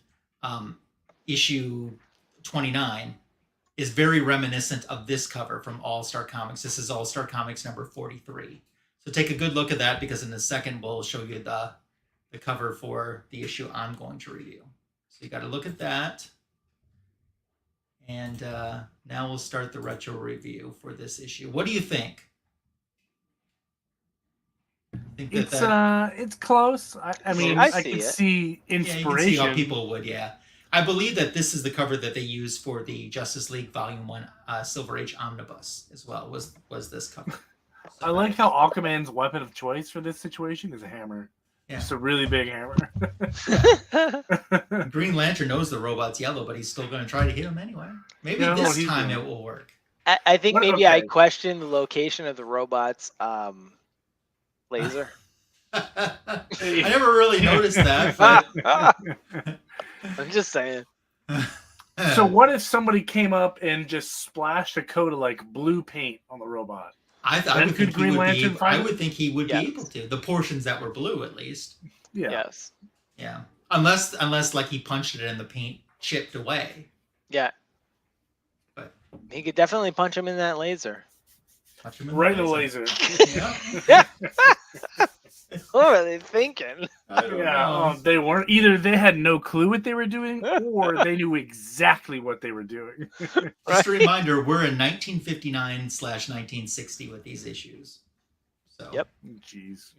Speaker 1: issue 29 is very reminiscent of this cover from All-Star Comics. This is All-Star Comics number 43. So take a good look at that, because in a second we'll show you the cover for the issue I'm going to review. So you got to look at that. And now we'll start the retro review for this issue. What do you think? I think
Speaker 2: It's close. I mean,
Speaker 3: I
Speaker 2: I
Speaker 3: see
Speaker 2: can
Speaker 3: it.
Speaker 2: see
Speaker 1: yeah, you
Speaker 2: inspiration.
Speaker 1: can see how people would, yeah. I believe that this is the cover that they used for the Justice League Volume 1 Silver Age Omnibus as well, was this cover. So,
Speaker 2: I like how Aquaman's weapon of choice for this situation is a hammer.
Speaker 1: Yeah.
Speaker 2: Just a really big hammer.
Speaker 1: Green Lantern knows the robot's yellow, but he's still going to try to hit him anyway. Maybe
Speaker 2: Yeah,
Speaker 1: this
Speaker 2: he's
Speaker 1: time
Speaker 2: doing.
Speaker 1: it will work.
Speaker 3: I think
Speaker 2: What-
Speaker 3: maybe I
Speaker 2: okay.
Speaker 3: question the location of the robot's laser.
Speaker 1: I never really noticed that, but
Speaker 3: I'm just saying.
Speaker 2: So what if somebody came up and just splashed a coat of like blue paint on the robot?
Speaker 1: I
Speaker 2: Then
Speaker 1: would
Speaker 2: could
Speaker 1: think
Speaker 2: Green
Speaker 1: he would
Speaker 2: Lantern
Speaker 1: be.
Speaker 2: find
Speaker 1: I
Speaker 2: it?
Speaker 1: would think he would
Speaker 3: Yes.
Speaker 1: be able to. The portions that were blue, at least.
Speaker 2: Yeah.
Speaker 3: Yes.
Speaker 1: Yeah. Unless like he punched it and the paint chipped away.
Speaker 3: Yeah.
Speaker 1: But
Speaker 3: He could definitely punch him in that laser.
Speaker 1: touch him in
Speaker 2: Right in the laser.
Speaker 1: Yeah.
Speaker 3: What are they thinking?
Speaker 1: I don't
Speaker 2: Yeah,
Speaker 1: know.
Speaker 2: they weren't either. They had no clue what they were doing, or they knew exactly what they were doing.
Speaker 1: Just a reminder, we're in 1959/1960 with these issues. So.
Speaker 3: Yep.
Speaker 2: Jeez.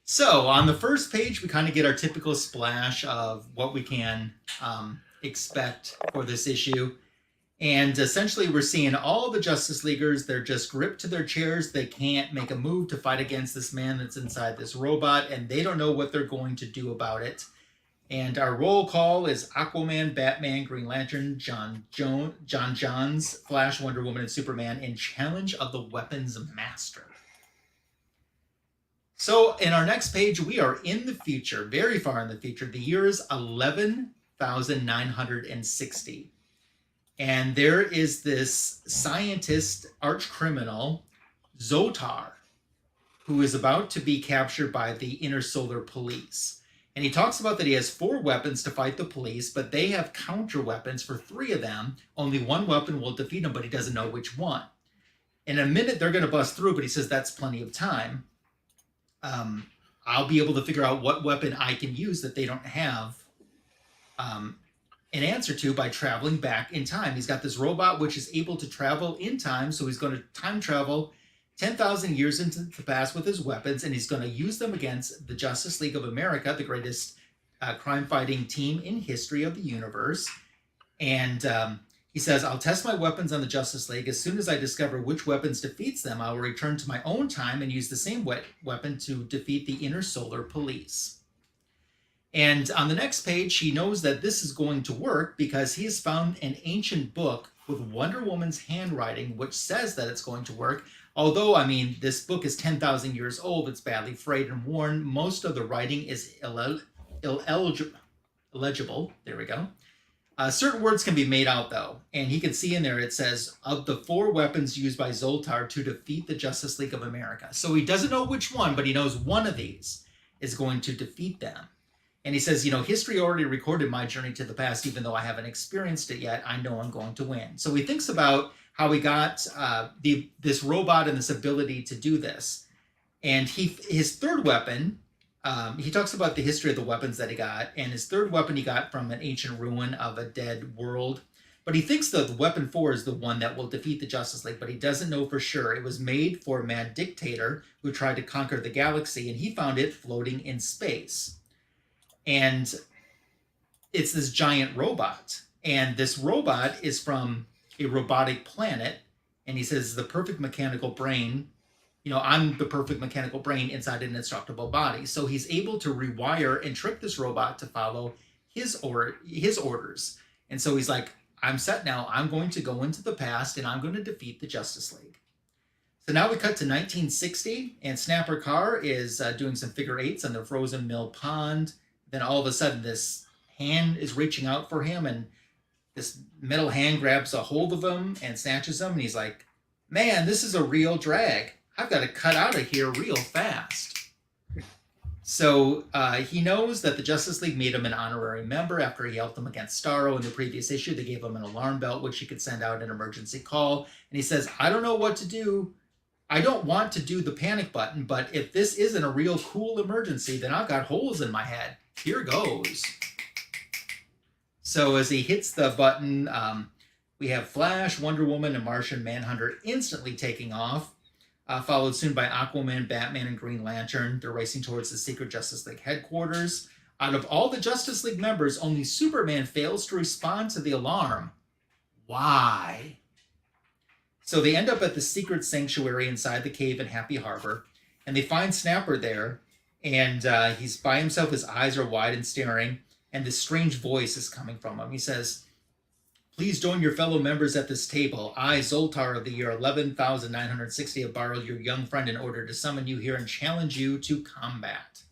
Speaker 1: So on the first page, we kind of get our typical splash of what we can expect for this issue. And essentially, we're seeing all the Justice Leaguers. They're just gripped to their chairs. They can't make a move to fight against this man that's inside this robot, and they don't know what they're going to do about it. And our roll call is Aquaman, Batman, Green Lantern, John Johns, Flash, Wonder Woman, and Superman in Challenge of the Weapons Master. So in our next page, we are in the future, very far in the future. The year is 11,960. And there is this scientist, arch criminal, Zotar, who is about to be captured by the Intersolar Police. And he talks about that he has 4 weapons to fight the police, but they have counter weapons for 3 of them. Only one weapon will defeat him, but he doesn't know which one. In a minute, they're going to bust through, but he says that's plenty of time. I'll be able to figure out what weapon I can use that they don't have an answer to by traveling back in time. He's got this robot which is able to travel in time, so he's going to time travel 10,000 years into the past with his weapons, and he's going to use them against the Justice League of America, the greatest crime-fighting team in history of the universe. And he says, I'll test my weapons on the Justice League. As soon as I discover which weapons defeats them, I will return to my own time and use the same weapon to defeat the Intersolar Police. And on the next page, he knows that this is going to work because he has found an ancient book with Wonder Woman's handwriting, which says that it's going to work. Although, I mean, this book is 10,000 years old, it's badly frayed and worn. Most of the writing is illegible. There we go. Certain words can be made out, though, and he can see in there it says, of the 4 weapons used by Zoltar to defeat the Justice League of America. So he doesn't know which one, but he knows one of these is going to defeat them. And he says, history already recorded my journey to the past, even though I haven't experienced it yet. I know I'm going to win. So he thinks about how he got this robot and this ability to do this. And his third weapon, he talks about the history of the weapons that he got, and his third weapon he got from an ancient ruin of a dead world. But he thinks that the weapon 4 is the one that will defeat the Justice League, but he doesn't know for sure. It was made for a mad dictator who tried to conquer the galaxy, and he found it floating in space. And it's this giant robot. And this robot is from a robotic planet, and he says the perfect mechanical brain. I'm the perfect mechanical brain inside an indestructible body. So he's able to rewire and trick this robot to follow his orders. And so he's like, I'm set now. I'm going to go into the past and I'm going to defeat the Justice League. So now we cut to 1960, and Snapper Carr is doing some figure eights on the frozen mill pond. Then all of a sudden this hand is reaching out for him, and this metal hand grabs a hold of him and snatches him. And he's like, man, this is a real drag. I've got to cut out of here real fast. So he knows that the Justice League made him an honorary member after he helped them against Starro in the previous issue. They gave him an alarm bell, which he could send out an emergency call. And he says, I don't know what to do. I don't want to do the panic button, but if this isn't a real cool emergency, then I've got holes in my head. Here goes. So as he hits the button, we have Flash, Wonder Woman, and Martian Manhunter instantly taking off. Followed soon by Aquaman, Batman, and Green Lantern. They're racing towards the secret Justice League headquarters. Out of all the Justice League members, only Superman fails to respond to the alarm. Why? So they end up at the secret sanctuary inside the cave in Happy Harbor, and they find Snapper there, and he's by himself. His eyes are wide and staring, and this strange voice is coming from him. He says, please join your fellow members at this table. I, Zoltar of the year 11,960, have borrowed your young friend in order to summon you here and challenge you to combat.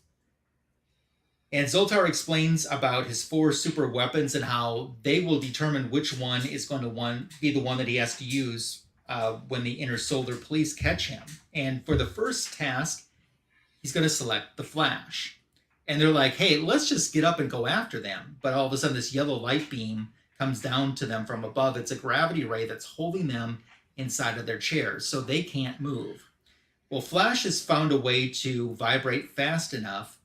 Speaker 1: And Zoltar explains about his 4 super weapons and how they will determine which one is going to be the one that he has to use when the Intersolar Police catch him. And for the first task, he's going to select the Flash. And they're like, hey, let's just get up and go after them. But all of a sudden, this yellow light beam comes down to them from above. It's a gravity ray that's holding them inside of their chairs, so they can't move. Well, Flash has found a way to vibrate fast enough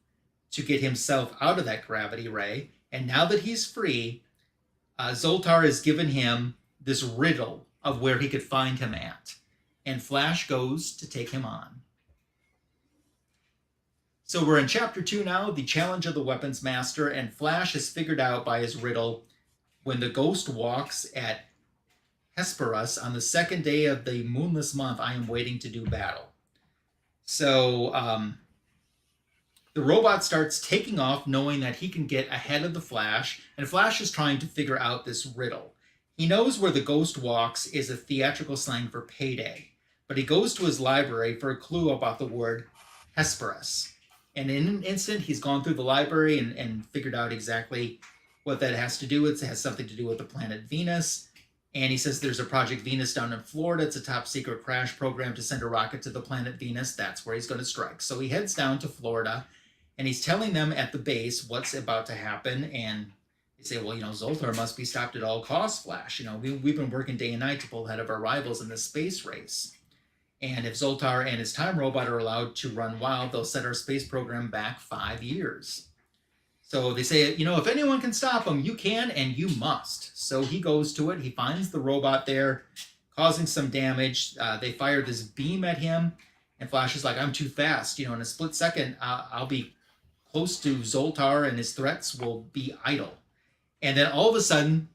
Speaker 1: to get himself out of that gravity ray, and now that he's free, Zoltar has given him this riddle of where he could find him at, and Flash goes to take him on. So we're in Chapter 2 now, the Challenge of the Weapons Master, and Flash has figured out by his riddle, when the ghost walks at Hesperus on the 2nd day of the moonless month, I am waiting to do battle. So the robot starts taking off, knowing that he can get ahead of the Flash, and Flash is trying to figure out this riddle. He knows where the ghost walks is a theatrical slang for payday, but he goes to his library for a clue about the word Hesperus. And in an instant, he's gone through the library and figured out exactly what that has to do with. It has something to do with the planet Venus. And he says there's a Project Venus down in Florida. It's a top secret crash program to send a rocket to the planet Venus. That's where he's going to strike. So he heads down to Florida, and he's telling them at the base what's about to happen. And they say, well, Zoltar must be stopped at all costs, Flash. We've been working day and night to pull ahead of our rivals in this space race. And if Zoltar and his time robot are allowed to run wild, they'll set our space program back 5 years. So they say, if anyone can stop him, you can and you must. So he goes to it. He finds the robot there, causing some damage. They fire this beam at him, and Flash is like, I'm too fast. In a split second, I'll be close to Zoltar, and his threats will be idle. And then all of a sudden,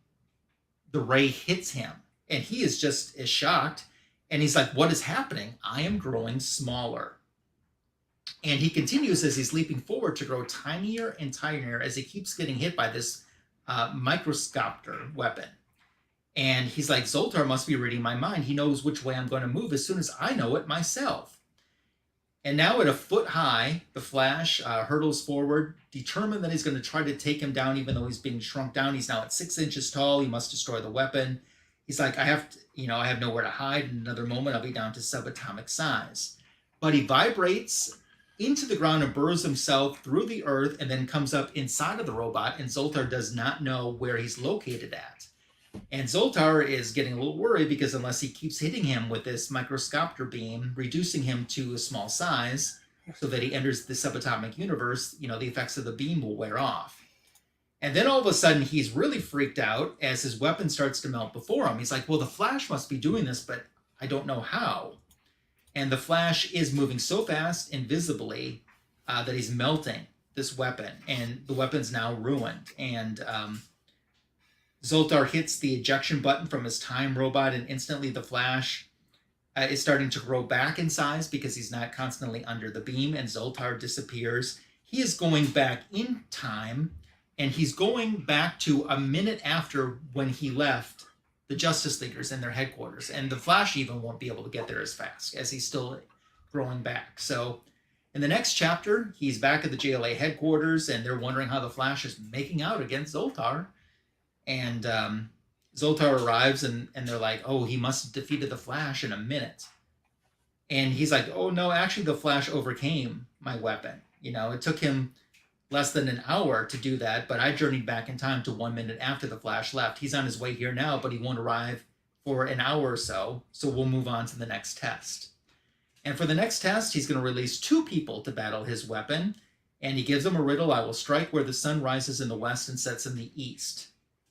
Speaker 1: the ray hits him, and he is just as shocked. And he's like, what is happening? I am growing smaller. And he continues as he's leaping forward to grow tinier and tinier as he keeps getting hit by this microscopter weapon. And he's like, Zoltar must be reading my mind. He knows which way I'm going to move as soon as I know it myself. And now at a foot high, the Flash hurtles forward, determined that he's going to try to take him down, even though he's being shrunk down. He's now at 6 inches tall. He must destroy the weapon. He's like, I have nowhere to hide. In another moment, I'll be down to subatomic size. But he vibrates into the ground and burrows himself through the earth and then comes up inside of the robot, and Zoltar does not know where he's located at. And Zoltar is getting a little worried because unless he keeps hitting him with this microscopter beam, reducing him to a small size so that he enters the subatomic universe, the effects of the beam will wear off. And then all of a sudden, he's really freaked out as his weapon starts to melt before him. He's like, well, the Flash must be doing this, but I don't know how. And the Flash is moving so fast, invisibly, that he's melting this weapon. And the weapon's now ruined. And Zoltar hits the ejection button from his time robot, and instantly the Flash is starting to grow back in size because he's not constantly under the beam, and Zoltar disappears. He is going back in time, and he's going back to a minute after when he left the Justice Leaguers in their headquarters. And the Flash even won't be able to get there as fast as he's still growing back. So in the next chapter, he's back at the JLA headquarters, and they're wondering how the Flash is making out against Zoltar. And Zoltar arrives, and they're like, oh, he must have defeated the Flash in a minute. And he's like, oh, no, actually, the Flash overcame my weapon. It took him less than an hour to do that, but I journeyed back in time to 1 minute after the Flash left. He's on his way here now, but he won't arrive for an hour or so we'll move on to the next test. And for the next test, he's going to release 2 people to battle his weapon, and he gives them a riddle: I will strike where the sun rises in the west and sets in the east.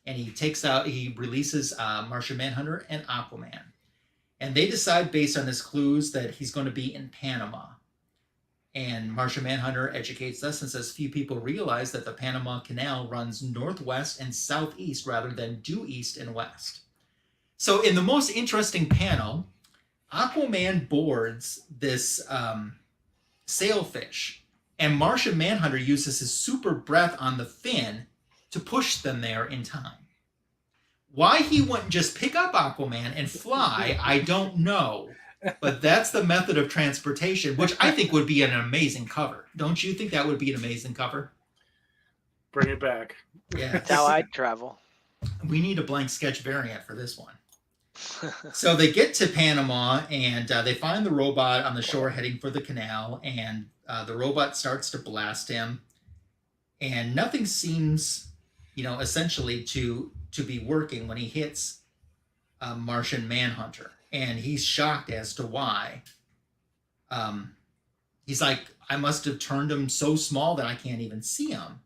Speaker 1: And he releases Martian Manhunter and Aquaman. And they decide, based on his clues, that he's going to be in Panama. And Martian Manhunter educates us and says few people realize that the Panama Canal runs northwest and southeast rather than due east and west. So in the most interesting panel, Aquaman boards this sailfish, and Martian Manhunter uses his super breath on the fin to push them there in time. Why he wouldn't just pick up Aquaman and fly, I don't know. But that's the method of transportation, which I think would be an amazing cover. Don't you think that would be an amazing cover?
Speaker 2: Bring it back.
Speaker 1: Yeah.
Speaker 3: That's how I'd travel.
Speaker 1: We need a blank sketch variant for this one. So they get to Panama, and they find the robot on the shore heading for the canal, and the robot starts to blast him. And nothing seems, essentially to be working when he hits Martian Manhunter. And he's shocked as to why. He's like, I must have turned him so small that I can't even see him.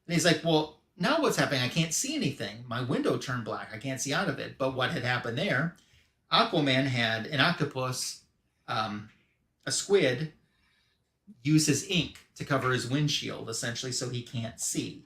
Speaker 1: And he's like, well, now what's happening? I can't see anything. My window turned black. I can't see out of it. But what had happened there, Aquaman had an octopus, a squid, use his ink to cover his windshield, essentially, so he can't see.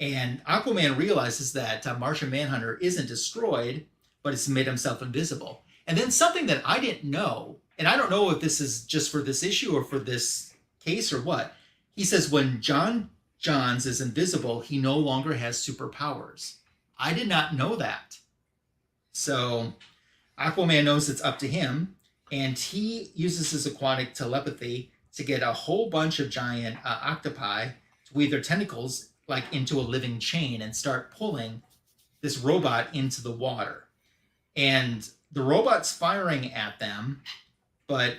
Speaker 1: And Aquaman realizes that Martian Manhunter isn't destroyed, but it's made himself invisible. And then something that I didn't know, and I don't know if this is just for this issue or for this case or what, he says when John Johns is invisible, he no longer has superpowers. I did not know that. So Aquaman knows it's up to him, and he uses his aquatic telepathy to get a whole bunch of giant octopi to weave their tentacles like into a living chain and start pulling this robot into the water. And the robot's firing at them, but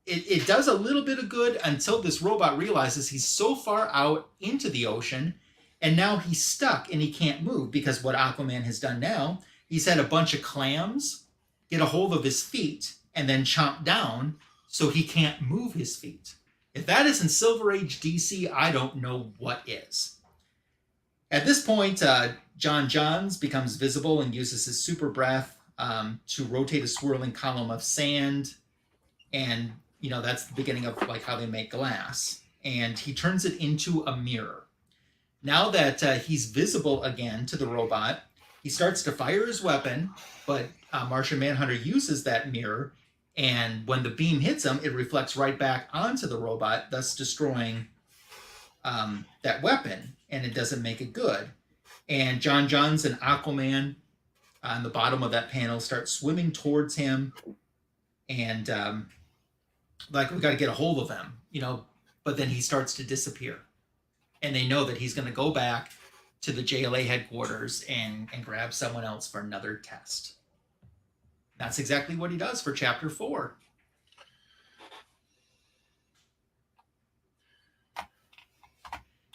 Speaker 1: it does a little bit of good until this robot realizes he's so far out into the ocean, and now he's stuck and he can't move because what Aquaman has done now, he's had a bunch of clams get a hold of his feet and then chomp down so he can't move his feet. If that isn't Silver Age DC, I don't know what is. At this point, John Johns becomes visible and uses his super breath to rotate a swirling column of sand. And, you know, that's the beginning of like how they make glass. And he turns it into a mirror. Now that he's visible again to the robot, he starts to fire his weapon, but Martian Manhunter uses that mirror, and when the beam hits him, it reflects right back onto the robot, thus destroying that weapon, and it doesn't make it good. And John Johns and Aquaman on the bottom of that panel start swimming towards him, and like, we got to get a hold of him, you know, but then he starts to disappear. And they know that he's going to go back to the JLA headquarters and grab someone else for another test. That's exactly what he does for Chapter 4.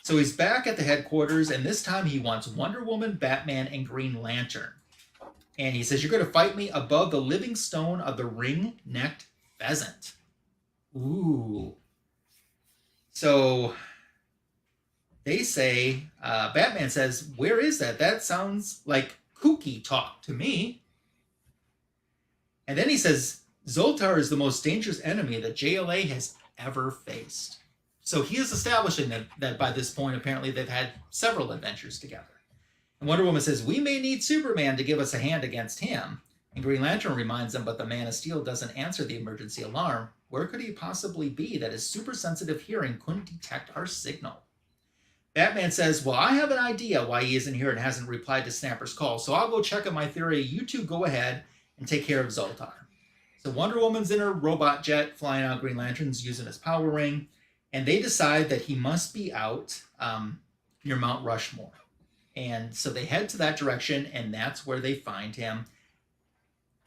Speaker 1: So he's back at the headquarters, and this time he wants Wonder Woman, Batman, and Green Lantern. And he says, you're going to fight me above the living stone of the ring-necked pheasant. Ooh. So they say, Batman says, where is that? That sounds like kooky talk to me. And then he says, Zoltar is the most dangerous enemy that JLA has ever faced. So he is establishing that by this point, apparently they've had several adventures together. And Wonder Woman says, we may need Superman to give us a hand against him. And Green Lantern reminds them, but the Man of Steel doesn't answer the emergency alarm. Where could he possibly be that his super sensitive hearing couldn't detect our signal? Batman says, well, I have an idea why he isn't here and hasn't replied to Snapper's call, so I'll go check on my theory. You two go ahead and take care of Zoltar. So Wonder Woman's in her robot jet flying out. Green Lantern's using his power ring, and they decide that he must be out near Mount Rushmore. And so they head to that direction, and that's where they find him.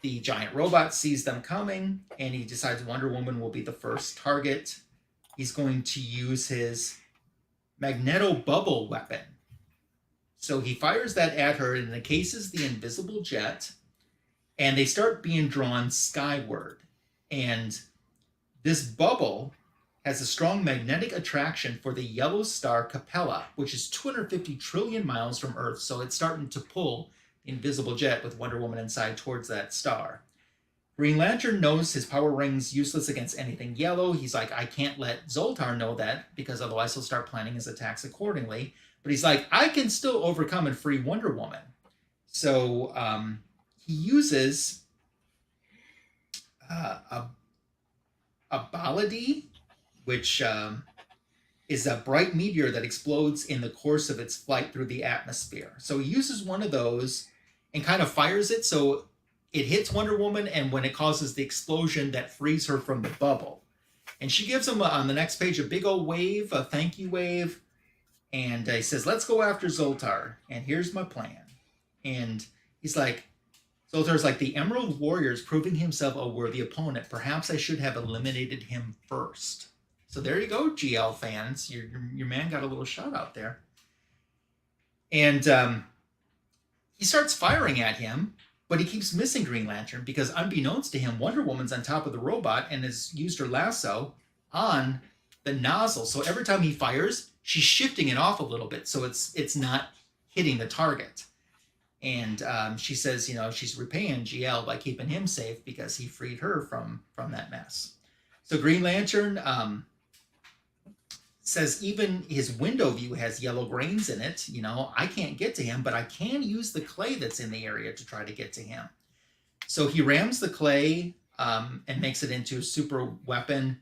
Speaker 1: The giant robot sees them coming, and he decides Wonder Woman will be the first target. He's going to use his magneto bubble weapon. So he fires that at her and encases the invisible jet, and they start being drawn skyward. And this bubble has a strong magnetic attraction for the yellow star Capella, which is 250 trillion miles from Earth. So it's starting to pull the invisible jet with Wonder Woman inside towards that star. Green Lantern knows his power ring's useless against anything yellow. He's like, I can't let Zoltar know that, because otherwise he'll start planning his attacks accordingly. But he's like, I can still overcome and free Wonder Woman. So he uses a balady, which is a bright meteor that explodes in the course of its flight through the atmosphere. So he uses one of those and kind of fires it so it hits Wonder Woman, and when it causes the explosion, that frees her from the bubble. And she gives him, on the next page, a big old wave, a thank you wave, and he says, let's go after Zoltar, and here's my plan. And he's like, Zoltar's like, the Emerald Warrior is proving himself a worthy opponent. Perhaps I should have eliminated him first. So there you go, GL fans. Your man got a little shout out there. And he starts firing at him, but he keeps missing Green Lantern because, unbeknownst to him, Wonder Woman's on top of the robot and has used her lasso on the nozzle. So every time he fires, she's shifting it off a little bit so it's not hitting the target. And she says, you know, she's repaying GL by keeping him safe because he freed her from that mess. So Green Lantern says even his window view has yellow grains in it. You know, I can't get to him, but I can use the clay that's in the area to try to get to him. So he rams the clay and makes it into a super weapon.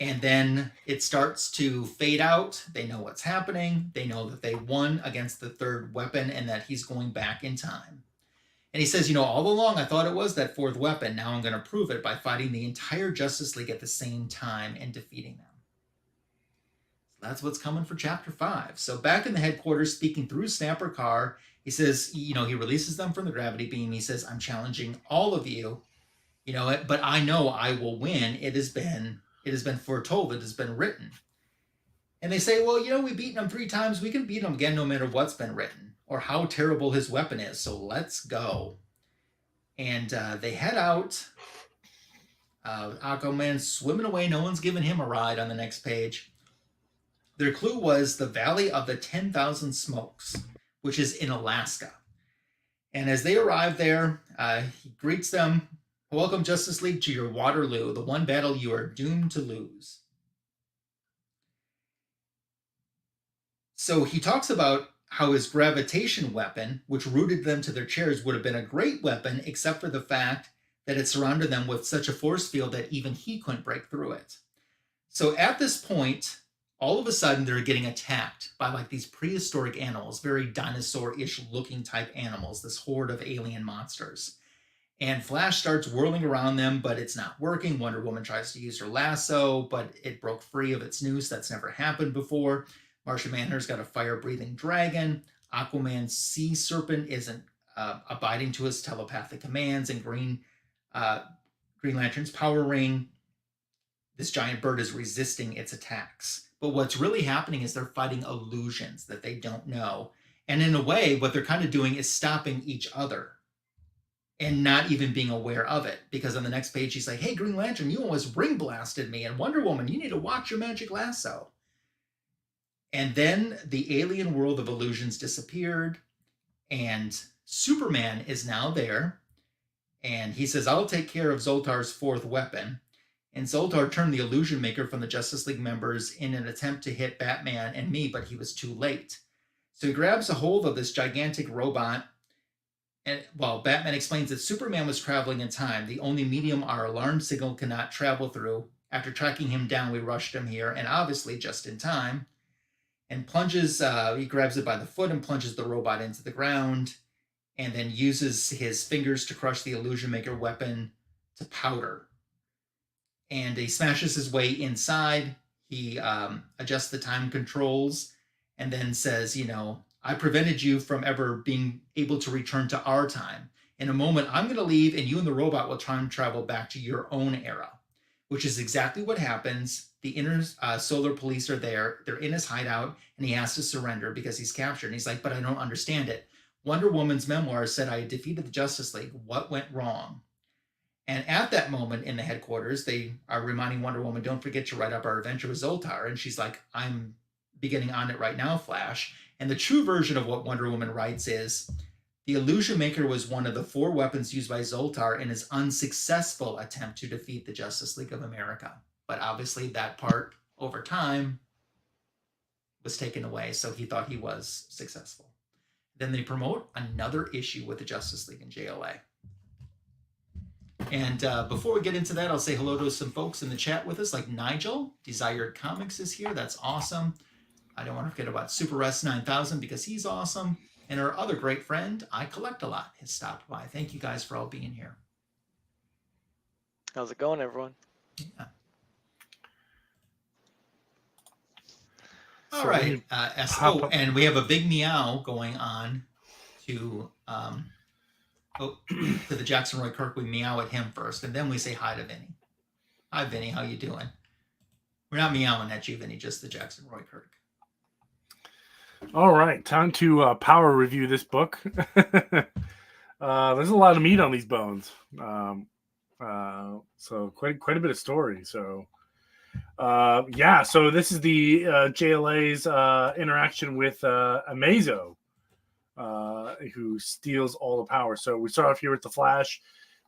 Speaker 1: And then it starts to fade out. They know what's happening. They know that they won against the third weapon and that he's going back in time. And he says, you know, all along I thought it was that fourth weapon. Now I'm going to prove it by fighting the entire Justice League at the same time and defeating them. That's what's coming for Chapter 5. So back in the headquarters, speaking through Snapper Carr, he says, you know, he releases them from the gravity beam. He says, I'm challenging all of you, you know, but I know I will win. It has been foretold. It has been written. And they say, well, you know, we've beaten him 3 times. We can beat him again no matter what's been written or how terrible his weapon is. So let's go. And they head out. Aquaman swimming away. No one's giving him a ride on the next page. Their clue was the Valley of the 10,000 Smokes, which is in Alaska. And as they arrive there, he greets them. Welcome, Justice League, to your Waterloo, the one battle you are doomed to lose. So he talks about how his gravitation weapon, which rooted them to their chairs, would have been a great weapon, except for the fact that it surrounded them with such a force field that even he couldn't break through it. So at this point, all of a sudden, they're getting attacked by like these prehistoric animals, very dinosaur-ish looking type animals, this horde of alien monsters. And Flash starts whirling around them, but it's not working. Wonder Woman tries to use her lasso, but it broke free of its noose. That's never happened before. Martian Manhunter's got a fire-breathing dragon. Aquaman's sea serpent isn't abiding to his telepathic commands. And Green Lantern's power ring, this giant bird is resisting its attacks. But what's really happening is they're fighting illusions that they don't know. And in a way, what they're kind of doing is stopping each other and not even being aware of it. Because on the next page, he's like, hey, Green Lantern, you almost ring blasted me. And Wonder Woman, you need to watch your magic lasso. And then the alien world of illusions disappeared. And Superman is now there. And he says, I'll take care of Zoltar's fourth weapon. And Zoltar turned the Illusion Maker from the Justice League members in an attempt to hit Batman and me, but he was too late. So he grabs a hold of this gigantic robot. And while Batman explains that Superman was traveling in time, the only medium our alarm signal cannot travel through. After tracking him down, we rushed him here, and obviously just in time. And plunges, he grabs it by the foot and plunges the robot into the ground, and then uses his fingers to crush the Illusion Maker weapon to powder. And he smashes his way inside. He adjusts the time controls and then says, I prevented you from ever being able to return to our time. In a moment, I'm going to leave and you and the robot will time travel back to your own era, which is exactly what happens. The inner solar police are there. They're in his hideout and he has to surrender because he's captured. And he's like, but I don't understand it. Wonder Woman's memoir said I defeated the Justice League. What went wrong? And at that moment in the headquarters, they are reminding Wonder Woman, don't forget to write up our adventure with Zoltar. And she's like, I'm beginning on it right now, Flash. And the true version of what Wonder Woman writes is, the Illusion Maker was one of the 4 weapons used by Zoltar in his unsuccessful attempt to defeat the Justice League of America. But obviously that part, over time, was taken away, so he thought he was successful. Then they promote another issue with the Justice League in JLA. And before we get into that, I'll say hello to some folks in the chat with us, like Nigel. Desired Comics is here. That's awesome. I don't want to forget about Super Rest 9000 because he's awesome. And our other great friend, I Collect a Lot, has stopped by. Thank you guys for all being here.
Speaker 3: How's it going, everyone?
Speaker 1: Yeah. All right. And we have a big meow going on to to the Jackson Roy Kirk. We meow at him first, and then we say hi to Vinny. Hi, Vinny. How you doing? We're not meowing at you, Vinny, just the Jackson Roy Kirk.
Speaker 2: All right, time to power review this book. There's a lot of meat on these bones, so quite a bit of story. So, so this is the JLA's interaction with Amazo, who steals all the power. So we start off here with the Flash.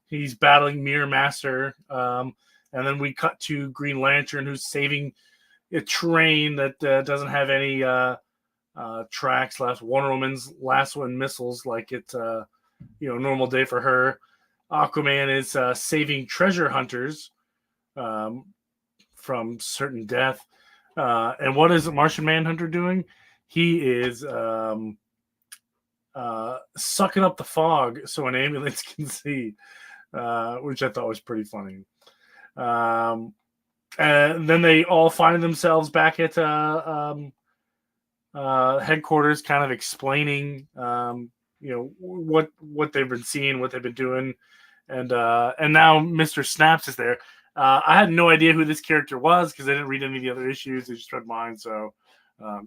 Speaker 2: He's battling Mirror Master, and then we cut to Green Lantern, who's saving a train that doesn't have any tracks left. Wonder Woman's lasso and missiles like it's normal day for her. Aquaman is saving treasure hunters from certain death. And what is Martian Manhunter doing? He is sucking up the fog so an ambulance can see, which I thought was pretty funny. And then they all find themselves back at headquarters, kind of explaining, what they've been seeing, what they've been doing, and now Mr. Snaps is there. I had no idea who this character was because I didn't read any of the other issues. I just read mine, so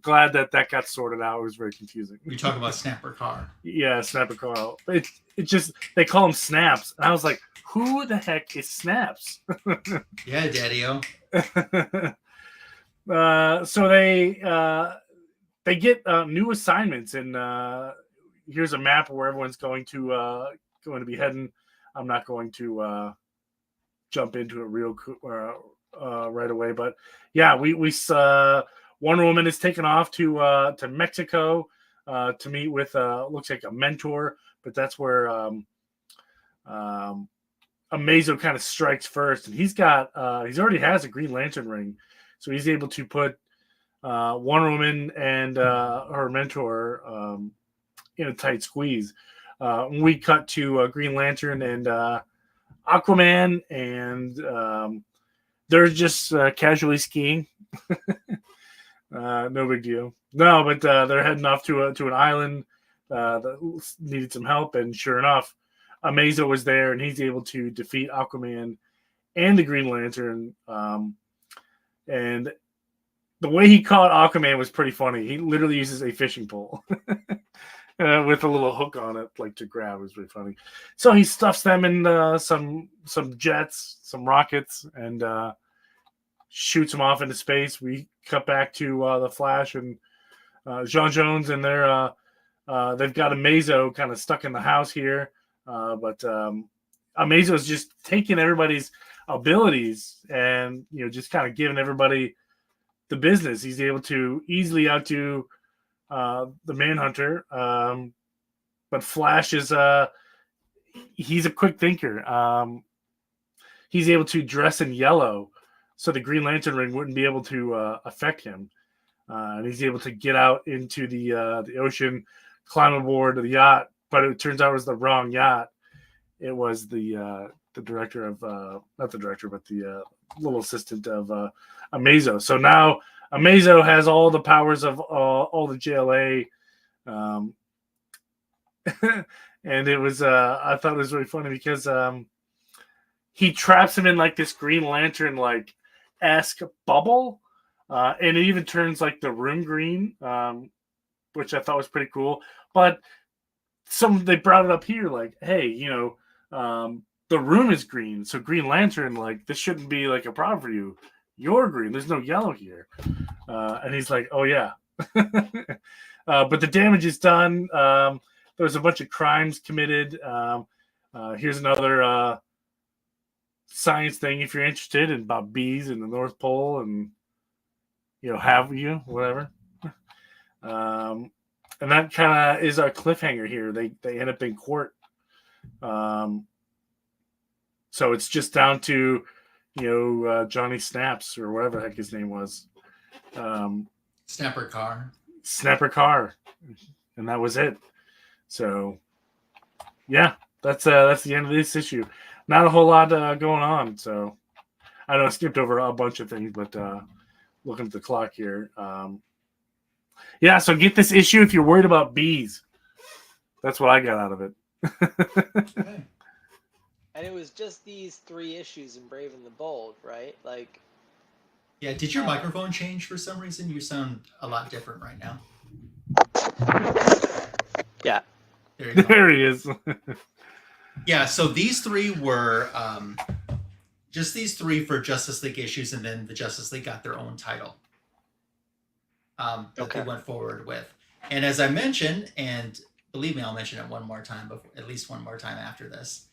Speaker 2: glad that got sorted out. It was very confusing.
Speaker 1: You're talking about Snapper Carr.
Speaker 2: Yeah, Snapper Carl. It just they call him Snaps, and I was like, who the heck is Snaps?
Speaker 1: Yeah, Daddy-O.
Speaker 2: So they get new assignments, and here's a map of where everyone's going to be heading. I'm not going to jump into it real right away, but yeah, we Wonder Woman is taken off to Mexico to meet with looks like a mentor, but that's where Amazo kind of strikes first, and he's already has a Green Lantern ring, so he's able to put Wonder Woman and her mentor in a tight squeeze. We cut to Green Lantern and Aquaman, and they're just casually skiing. No big deal. No, but they're heading off to an island that needed some help, and sure enough, Amazo was there, and he's able to defeat Aquaman and the Green Lantern. And the way he caught Aquaman was pretty funny. He literally uses a fishing pole with a little hook on it, like to grab. It was really funny. So he stuffs them in some jets, some rockets, and shoots them off into space. We cut back to the Flash and Jean Jones, and they've got Amazo kind of stuck in the house here. But Amazo is just taking everybody's abilities and just kind of giving everybody the business. He's able to easily outdo the Manhunter, but Flash is he's a quick thinker. He's able to dress in yellow, so the Green Lantern ring wouldn't be able to affect him, and he's able to get out into the ocean, climb aboard the yacht. But it turns out it was the wrong yacht. It was the director of not the director, but the little assistant of Amazo. So now Amazo has all the powers of all the JLA, and it was I thought it was really funny because he traps him in like this Green Lantern like esque bubble, and it even turns like the room green, which I thought was pretty cool. But they brought it up here like, hey, the room is green, so Green Lantern, like, this shouldn't be like a problem for you. You're green. There's no yellow here. And he's like, oh yeah. But the damage is done. There's a bunch of crimes committed. Here's another science thing if you're interested in about bees in the North Pole and whatever. And that kind of is our cliffhanger here. They end up in court. So it's just down to Johnny Snaps or whatever the heck his name was.
Speaker 1: Snapper
Speaker 2: Carr, and that was it. So yeah, that's the end of this issue. Not a whole lot going on. So I know I skipped over a bunch of things, but looking at the clock here, yeah. So get this issue if you're worried about bees. That's what I got out of it.
Speaker 1: Okay.
Speaker 3: And it was just these 3 issues in Brave and the Bold, right? Like,
Speaker 1: yeah. Did your microphone change for some reason? You sound a lot different right now.
Speaker 3: Yeah.
Speaker 1: There you go.
Speaker 2: There he is.
Speaker 1: Yeah. So these 3 were just these 3 for Justice League issues, and then the Justice League got their own title that they went forward with. And as I mentioned, and believe me, I'll mention it one more time, at least one more time after this.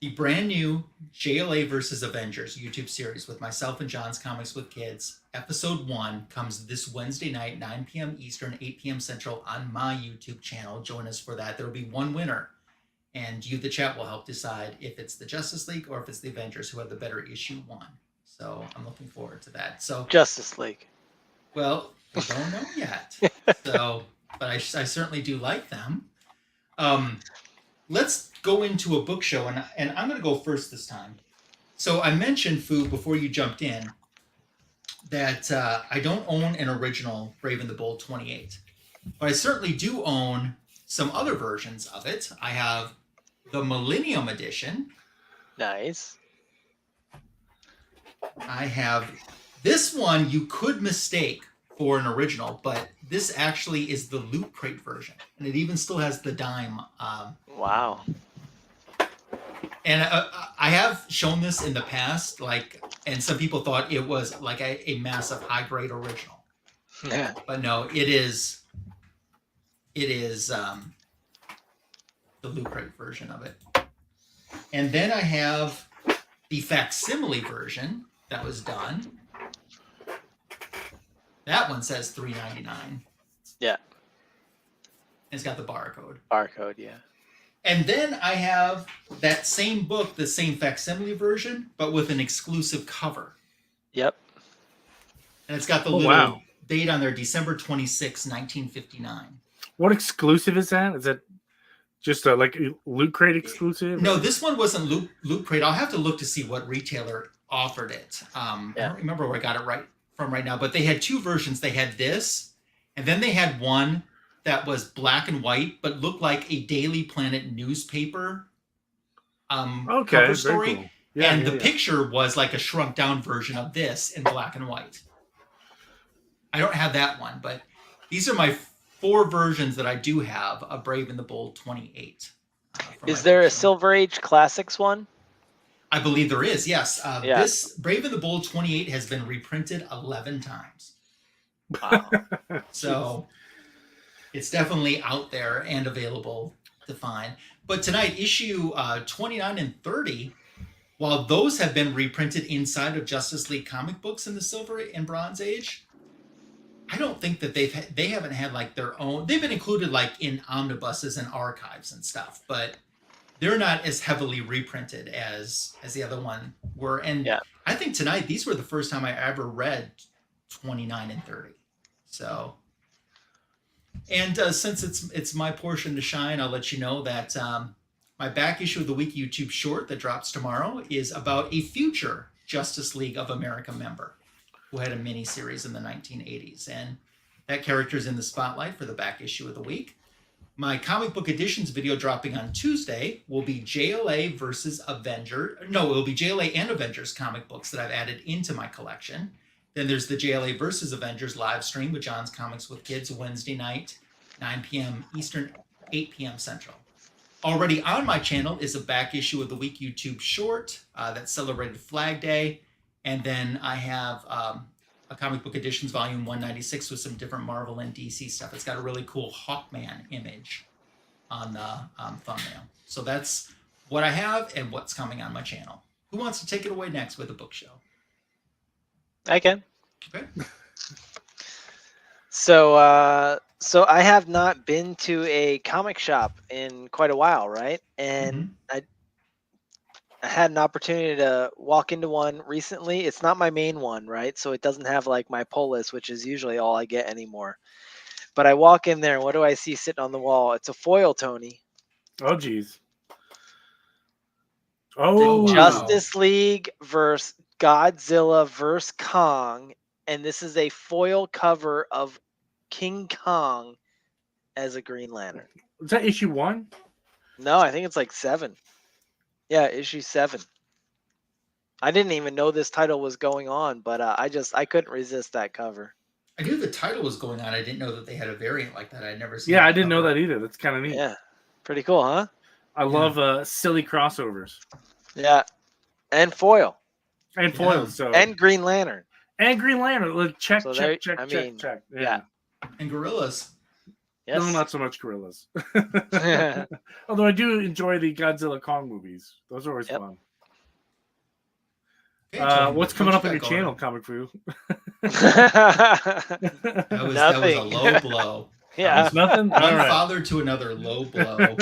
Speaker 1: The brand new JLA versus Avengers YouTube series with myself and John's Comics with Kids, episode 1 comes this Wednesday night, 9 p.m. Eastern, 8 p.m. Central on my YouTube channel. Join us for that. There will be one winner, and you, the chat, will help decide if it's the Justice League or if it's the Avengers who have the better issue 1. So I'm looking forward to that. So
Speaker 3: Justice League.
Speaker 1: Well, we don't know yet. So, but I certainly do like them. Let's go into a book show, and I'm going to go first this time. So I mentioned, Fu, before you jumped in, that I don't own an original Brave and the Bold 28, but I certainly do own some other versions of it. I have the Millennium Edition.
Speaker 3: Nice.
Speaker 1: I have this one you could mistake for an original, but this actually is the Loot Crate version, and it even still has the dime.
Speaker 3: Wow.
Speaker 1: And I have shown this in the past, and some people thought it was like a massive high grade original, but no, it is the Loot Crate version of it. And then I have the facsimile version that was done. That one says $3.99.
Speaker 3: Yeah.
Speaker 1: It's got the barcode.
Speaker 3: Barcode, yeah.
Speaker 1: And then I have that same book, the same facsimile version, but with an exclusive cover.
Speaker 3: Yep.
Speaker 1: And it's got the little date on there, December 26, 1959.
Speaker 2: What exclusive is that? Is it just a Loot Crate exclusive?
Speaker 1: No, this one wasn't Loot Crate. I'll have to look to see what retailer offered it. I don't remember where I got it from right now, but they had two versions. They had this, and then they had one that was black and white, but looked like a Daily Planet newspaper cover story.
Speaker 2: Cool.
Speaker 1: And the picture was like a shrunk down version of this in black and white. I don't have that one, but these are my 4 versions that I do have of Brave and the Bold 28.
Speaker 3: Is there a Silver Age Classics one?
Speaker 1: I believe there is, yes. This Brave and the Bold 28 has been reprinted 11 times.
Speaker 3: Wow.
Speaker 1: So it's definitely out there and available to find. But tonight, issue 29 and 30, while those have been reprinted inside of Justice League comic books in the Silver and Bronze Age, I don't think that they haven't had like their own. They've been included like in omnibuses and archives and stuff, but they're not as heavily reprinted as the other one were. And I think tonight these were the first time I ever read 29 and 30. So, and since it's my portion to shine, I'll let you know that my back issue of the week YouTube short that drops tomorrow is about a future Justice League of America member who had a mini series in the 1980s, and that character is in the spotlight for the back issue of the week. My comic book editions video dropping on Tuesday will be JLA versus Avenger. No, it will be JLA and Avengers comic books that I've added into my collection. Then there's the JLA versus Avengers live stream with John's Comics with Kids Wednesday night, 9 p.m. Eastern, 8 p.m. Central. Already on my channel is a back issue of the week YouTube short that celebrated Flag Day. And then I have a comic book editions volume 196 with some different Marvel and DC stuff. It's got a really cool Hawkman image on the thumbnail. So that's what I have and what's coming on my channel. Who wants to take it away next with a book show?
Speaker 3: I can.
Speaker 1: Okay.
Speaker 3: So I have not been to a comic shop in quite a while, right? And I had an opportunity to walk into one recently. It's not my main one, right? So it doesn't have like my pull list, which is usually all I get anymore. But I walk in there, and what do I see sitting on the wall? It's a foil, Tony.
Speaker 2: Oh, geez.
Speaker 3: The Justice League versus Godzilla versus Kong, and this is a foil cover of King Kong as a Green Lantern.
Speaker 2: Is that issue 1?
Speaker 3: No, I think it's like 7. Yeah, issue 7. I didn't even know this title was going on, but I couldn't resist that cover.
Speaker 1: I knew the title was going on. I didn't know that they had a variant like that. I'd never seen.
Speaker 2: Yeah, I didn't know that either. That's kind of neat.
Speaker 3: Yeah, pretty cool, huh?
Speaker 2: I love silly crossovers.
Speaker 3: Yeah, and foil.
Speaker 2: And foil, so
Speaker 3: and Green Lantern.
Speaker 2: And Green Lantern. Check.
Speaker 3: Yeah.
Speaker 1: And gorillas.
Speaker 3: Yes.
Speaker 2: No, not so much gorillas. Although I do enjoy the Godzilla Kong movies. Those are always fun.
Speaker 1: Okay,
Speaker 2: what's coming up on your channel, Comic Fu?
Speaker 1: that was a low blow.
Speaker 3: Yeah.
Speaker 2: Nothing?
Speaker 1: One father to another low blow.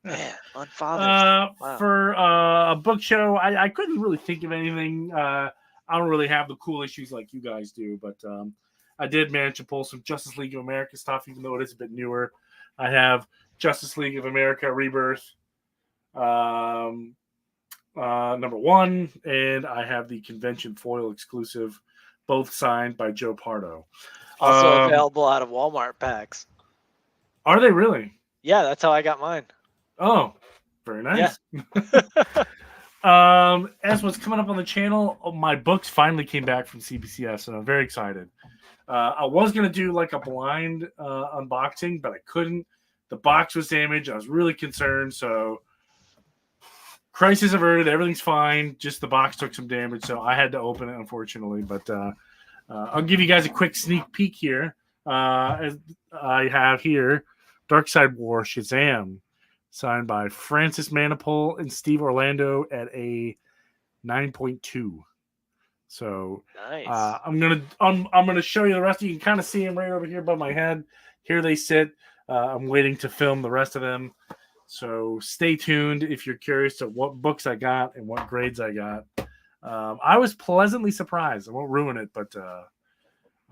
Speaker 3: Man, on father. Wow.
Speaker 2: For a book show, I couldn't really think of anything. I don't really have the cool issues like you guys do, but I did manage to pull some Justice League of America stuff, even though it is a bit newer. I have Justice League of America Rebirth number 1, and I have the convention foil exclusive, both signed by Joe Pardo.
Speaker 3: Also available out of Walmart packs.
Speaker 2: Are they really?
Speaker 3: Yeah, that's how I got mine.
Speaker 2: Oh, very nice.
Speaker 3: Yeah.
Speaker 2: As what's coming up on the channel, my books finally came back from CBCS, and I'm very excited. I was going to do like a blind unboxing, but I couldn't. The box was damaged. I was really concerned. So crisis averted. Everything's fine. Just the box took some damage. So I had to open it, unfortunately. But I'll give you guys a quick sneak peek here. As I have here Dark Side War Shazam, signed by Francis Manipul and Steve Orlando at a 9.2. So
Speaker 3: Nice.
Speaker 2: I'm gonna show you the rest. You can kind of see them right over here above my head. Here they sit. I'm waiting to film the rest of them. So stay tuned if you're curious to what books I got and what grades I got. I was pleasantly surprised. I won't ruin it, but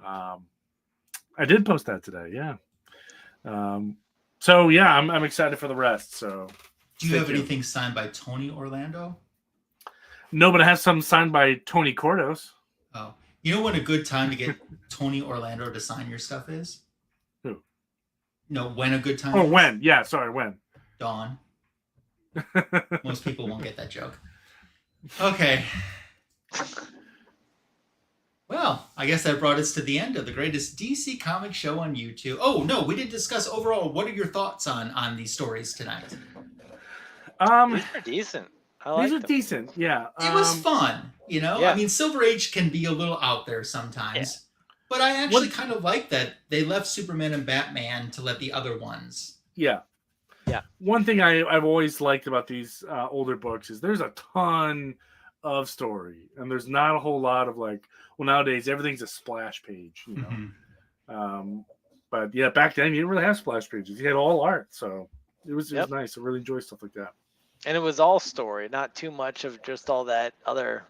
Speaker 2: I did post that today. Yeah. So yeah, I'm excited for the rest. So
Speaker 1: Do you have anything signed by Tony Orlando?
Speaker 2: No, but I have some signed by Tony Cordos.
Speaker 1: Oh, you know when a good time to get Tony Orlando to sign your stuff is?
Speaker 2: Who?
Speaker 1: No, when a good time?
Speaker 2: Oh,
Speaker 1: is?
Speaker 2: when? Yeah, sorry, when?
Speaker 1: Dawn. Most people won't get that joke. Okay. Well, I guess that brought us to the end of the greatest DC comic show on YouTube. Oh, no, we didn't discuss overall. What are your thoughts on these stories tonight?
Speaker 3: These are decent.
Speaker 2: These are decent, yeah.
Speaker 1: It was fun, you know?
Speaker 3: Yeah.
Speaker 1: I mean, Silver Age can be a little out there sometimes. But I actually kind of like that they left Superman and Batman to let the other ones.
Speaker 2: Yeah.
Speaker 3: Yeah.
Speaker 2: One thing I've always liked about these older books is there's a ton of story. And there's not a whole lot of like, well, nowadays everything's a splash page, you know?
Speaker 1: Mm-hmm.
Speaker 2: But yeah, back then you didn't really have splash pages. You had all art. So it was nice. I really enjoy stuff like that.
Speaker 3: And it was all story, not too much of just all that other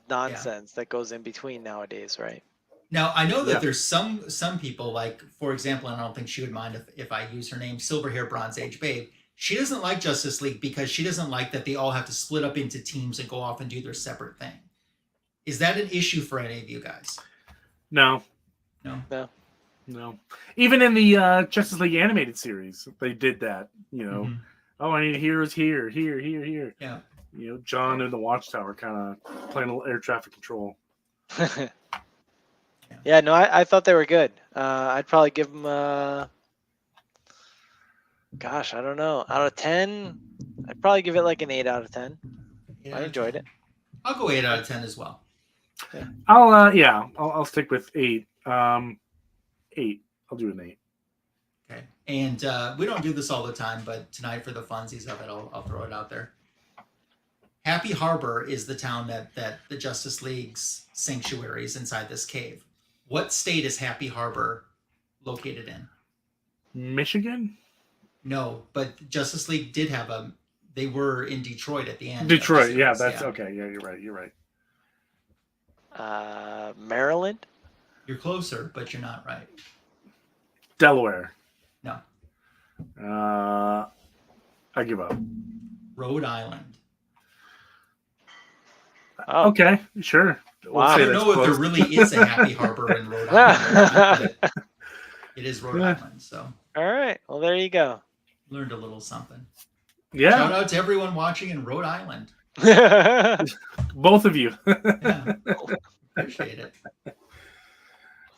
Speaker 3: nonsense that goes in between nowadays, right?
Speaker 1: Now, I know that there's some people, like, for example, and I don't think she would mind if I use her name, Silver Hair Bronze Age Babe. She doesn't like Justice League because she doesn't like that they all have to split up into teams and go off and do their separate thing. Is that an issue for any of you guys?
Speaker 2: No. Even in the Justice League animated series, they did that, you know.
Speaker 1: Mm-hmm.
Speaker 2: Oh, I need heroes here.
Speaker 1: Yeah.
Speaker 2: You know, John in the Watchtower kind of playing a little air traffic control.
Speaker 3: Yeah, no, I thought they were good. I'd probably give them, gosh, I don't know. Out of 10, I'd probably give it like an 8 out of 10. I enjoyed it.
Speaker 1: I'll go 8 out of 10 as well.
Speaker 3: Yeah.
Speaker 2: I'll stick with 8. 8. I'll do an 8.
Speaker 1: Okay. And we don't do this all the time, but tonight for the funsies of it, I'll throw it out there. Happy Harbor is the town that the Justice League's sanctuary is inside this cave. What state is Happy Harbor located in?
Speaker 2: Michigan?
Speaker 1: No, but Justice League did have they were in Detroit at the end.
Speaker 2: Detroit, yeah, that's okay. Yeah, you're right.
Speaker 3: Maryland?
Speaker 1: You're closer, but you're not right.
Speaker 2: Delaware.
Speaker 1: No.
Speaker 2: I give up.
Speaker 1: Rhode Island.
Speaker 3: Oh.
Speaker 2: Okay, sure.
Speaker 3: Wow.
Speaker 1: I don't know if there really is a Happy Harbor in Rhode Island. But it is Rhode Island, so.
Speaker 3: All right. Well, there you go.
Speaker 1: Learned a little something.
Speaker 2: Yeah.
Speaker 1: Shout out to everyone watching in Rhode Island.
Speaker 2: Both of you.
Speaker 1: Yeah. Appreciate it.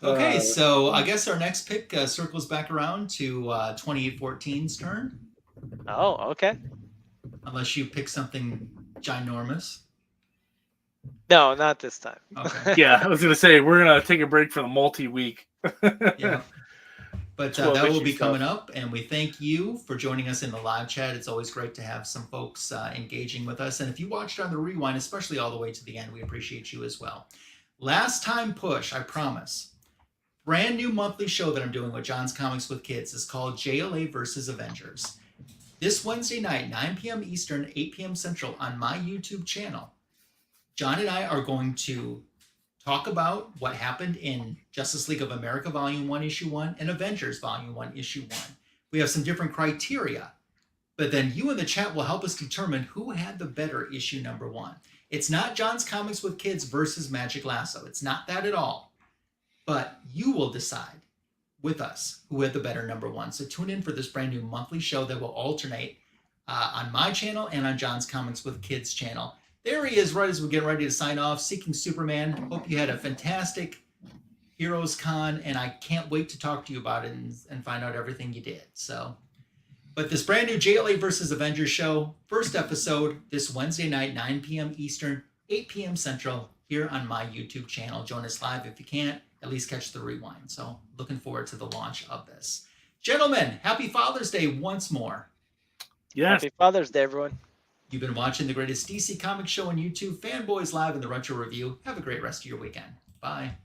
Speaker 1: Okay, so I guess our next pick circles back around to 2814's turn.
Speaker 3: Oh, okay.
Speaker 1: Unless you pick something ginormous.
Speaker 3: No, not this time.
Speaker 1: Okay.
Speaker 2: Yeah, I was going to say, we're going to take a break for the multi-week.
Speaker 1: Yeah. But that will be coming up, and we thank you for joining us in the live chat. It's always great to have some folks engaging with us. And if you watched on the rewind, especially all the way to the end, we appreciate you as well. Last time push, I promise. Brand new monthly show that I'm doing with John's Comics with Kids is called JLA versus Avengers. This Wednesday night, 9 p.m. Eastern, 8 p.m. Central on my YouTube channel, John and I are going to talk about what happened in Justice League of America Volume 1, Issue 1, and Avengers Volume 1, Issue 1. We have some different criteria, but then you in the chat will help us determine who had the better issue number 1. It's not John's Comics with Kids versus Magic Lasso. It's not that at all. But you will decide with us who had the better number 1. So tune in for this brand new monthly show that will alternate on my channel and on John's Comics with Kids channel. There he is right as we get ready to sign off. Seeking Superman. Hope you had a fantastic Heroes Con, and I can't wait to talk to you about it and find out everything you did. So, but this brand new JLA versus Avengers show, first episode this Wednesday night, 9 p.m. Eastern, 8 p.m. Central, here on my YouTube channel. Join us live if you can't. At least catch the rewind. So, looking forward to the launch of this. Gentlemen, happy Father's Day once more.
Speaker 2: Yes.
Speaker 3: Happy Father's Day, everyone.
Speaker 1: You've been watching the greatest DC comic show on YouTube, Fanboys Live and the Retro Review. Have a great rest of your weekend. Bye.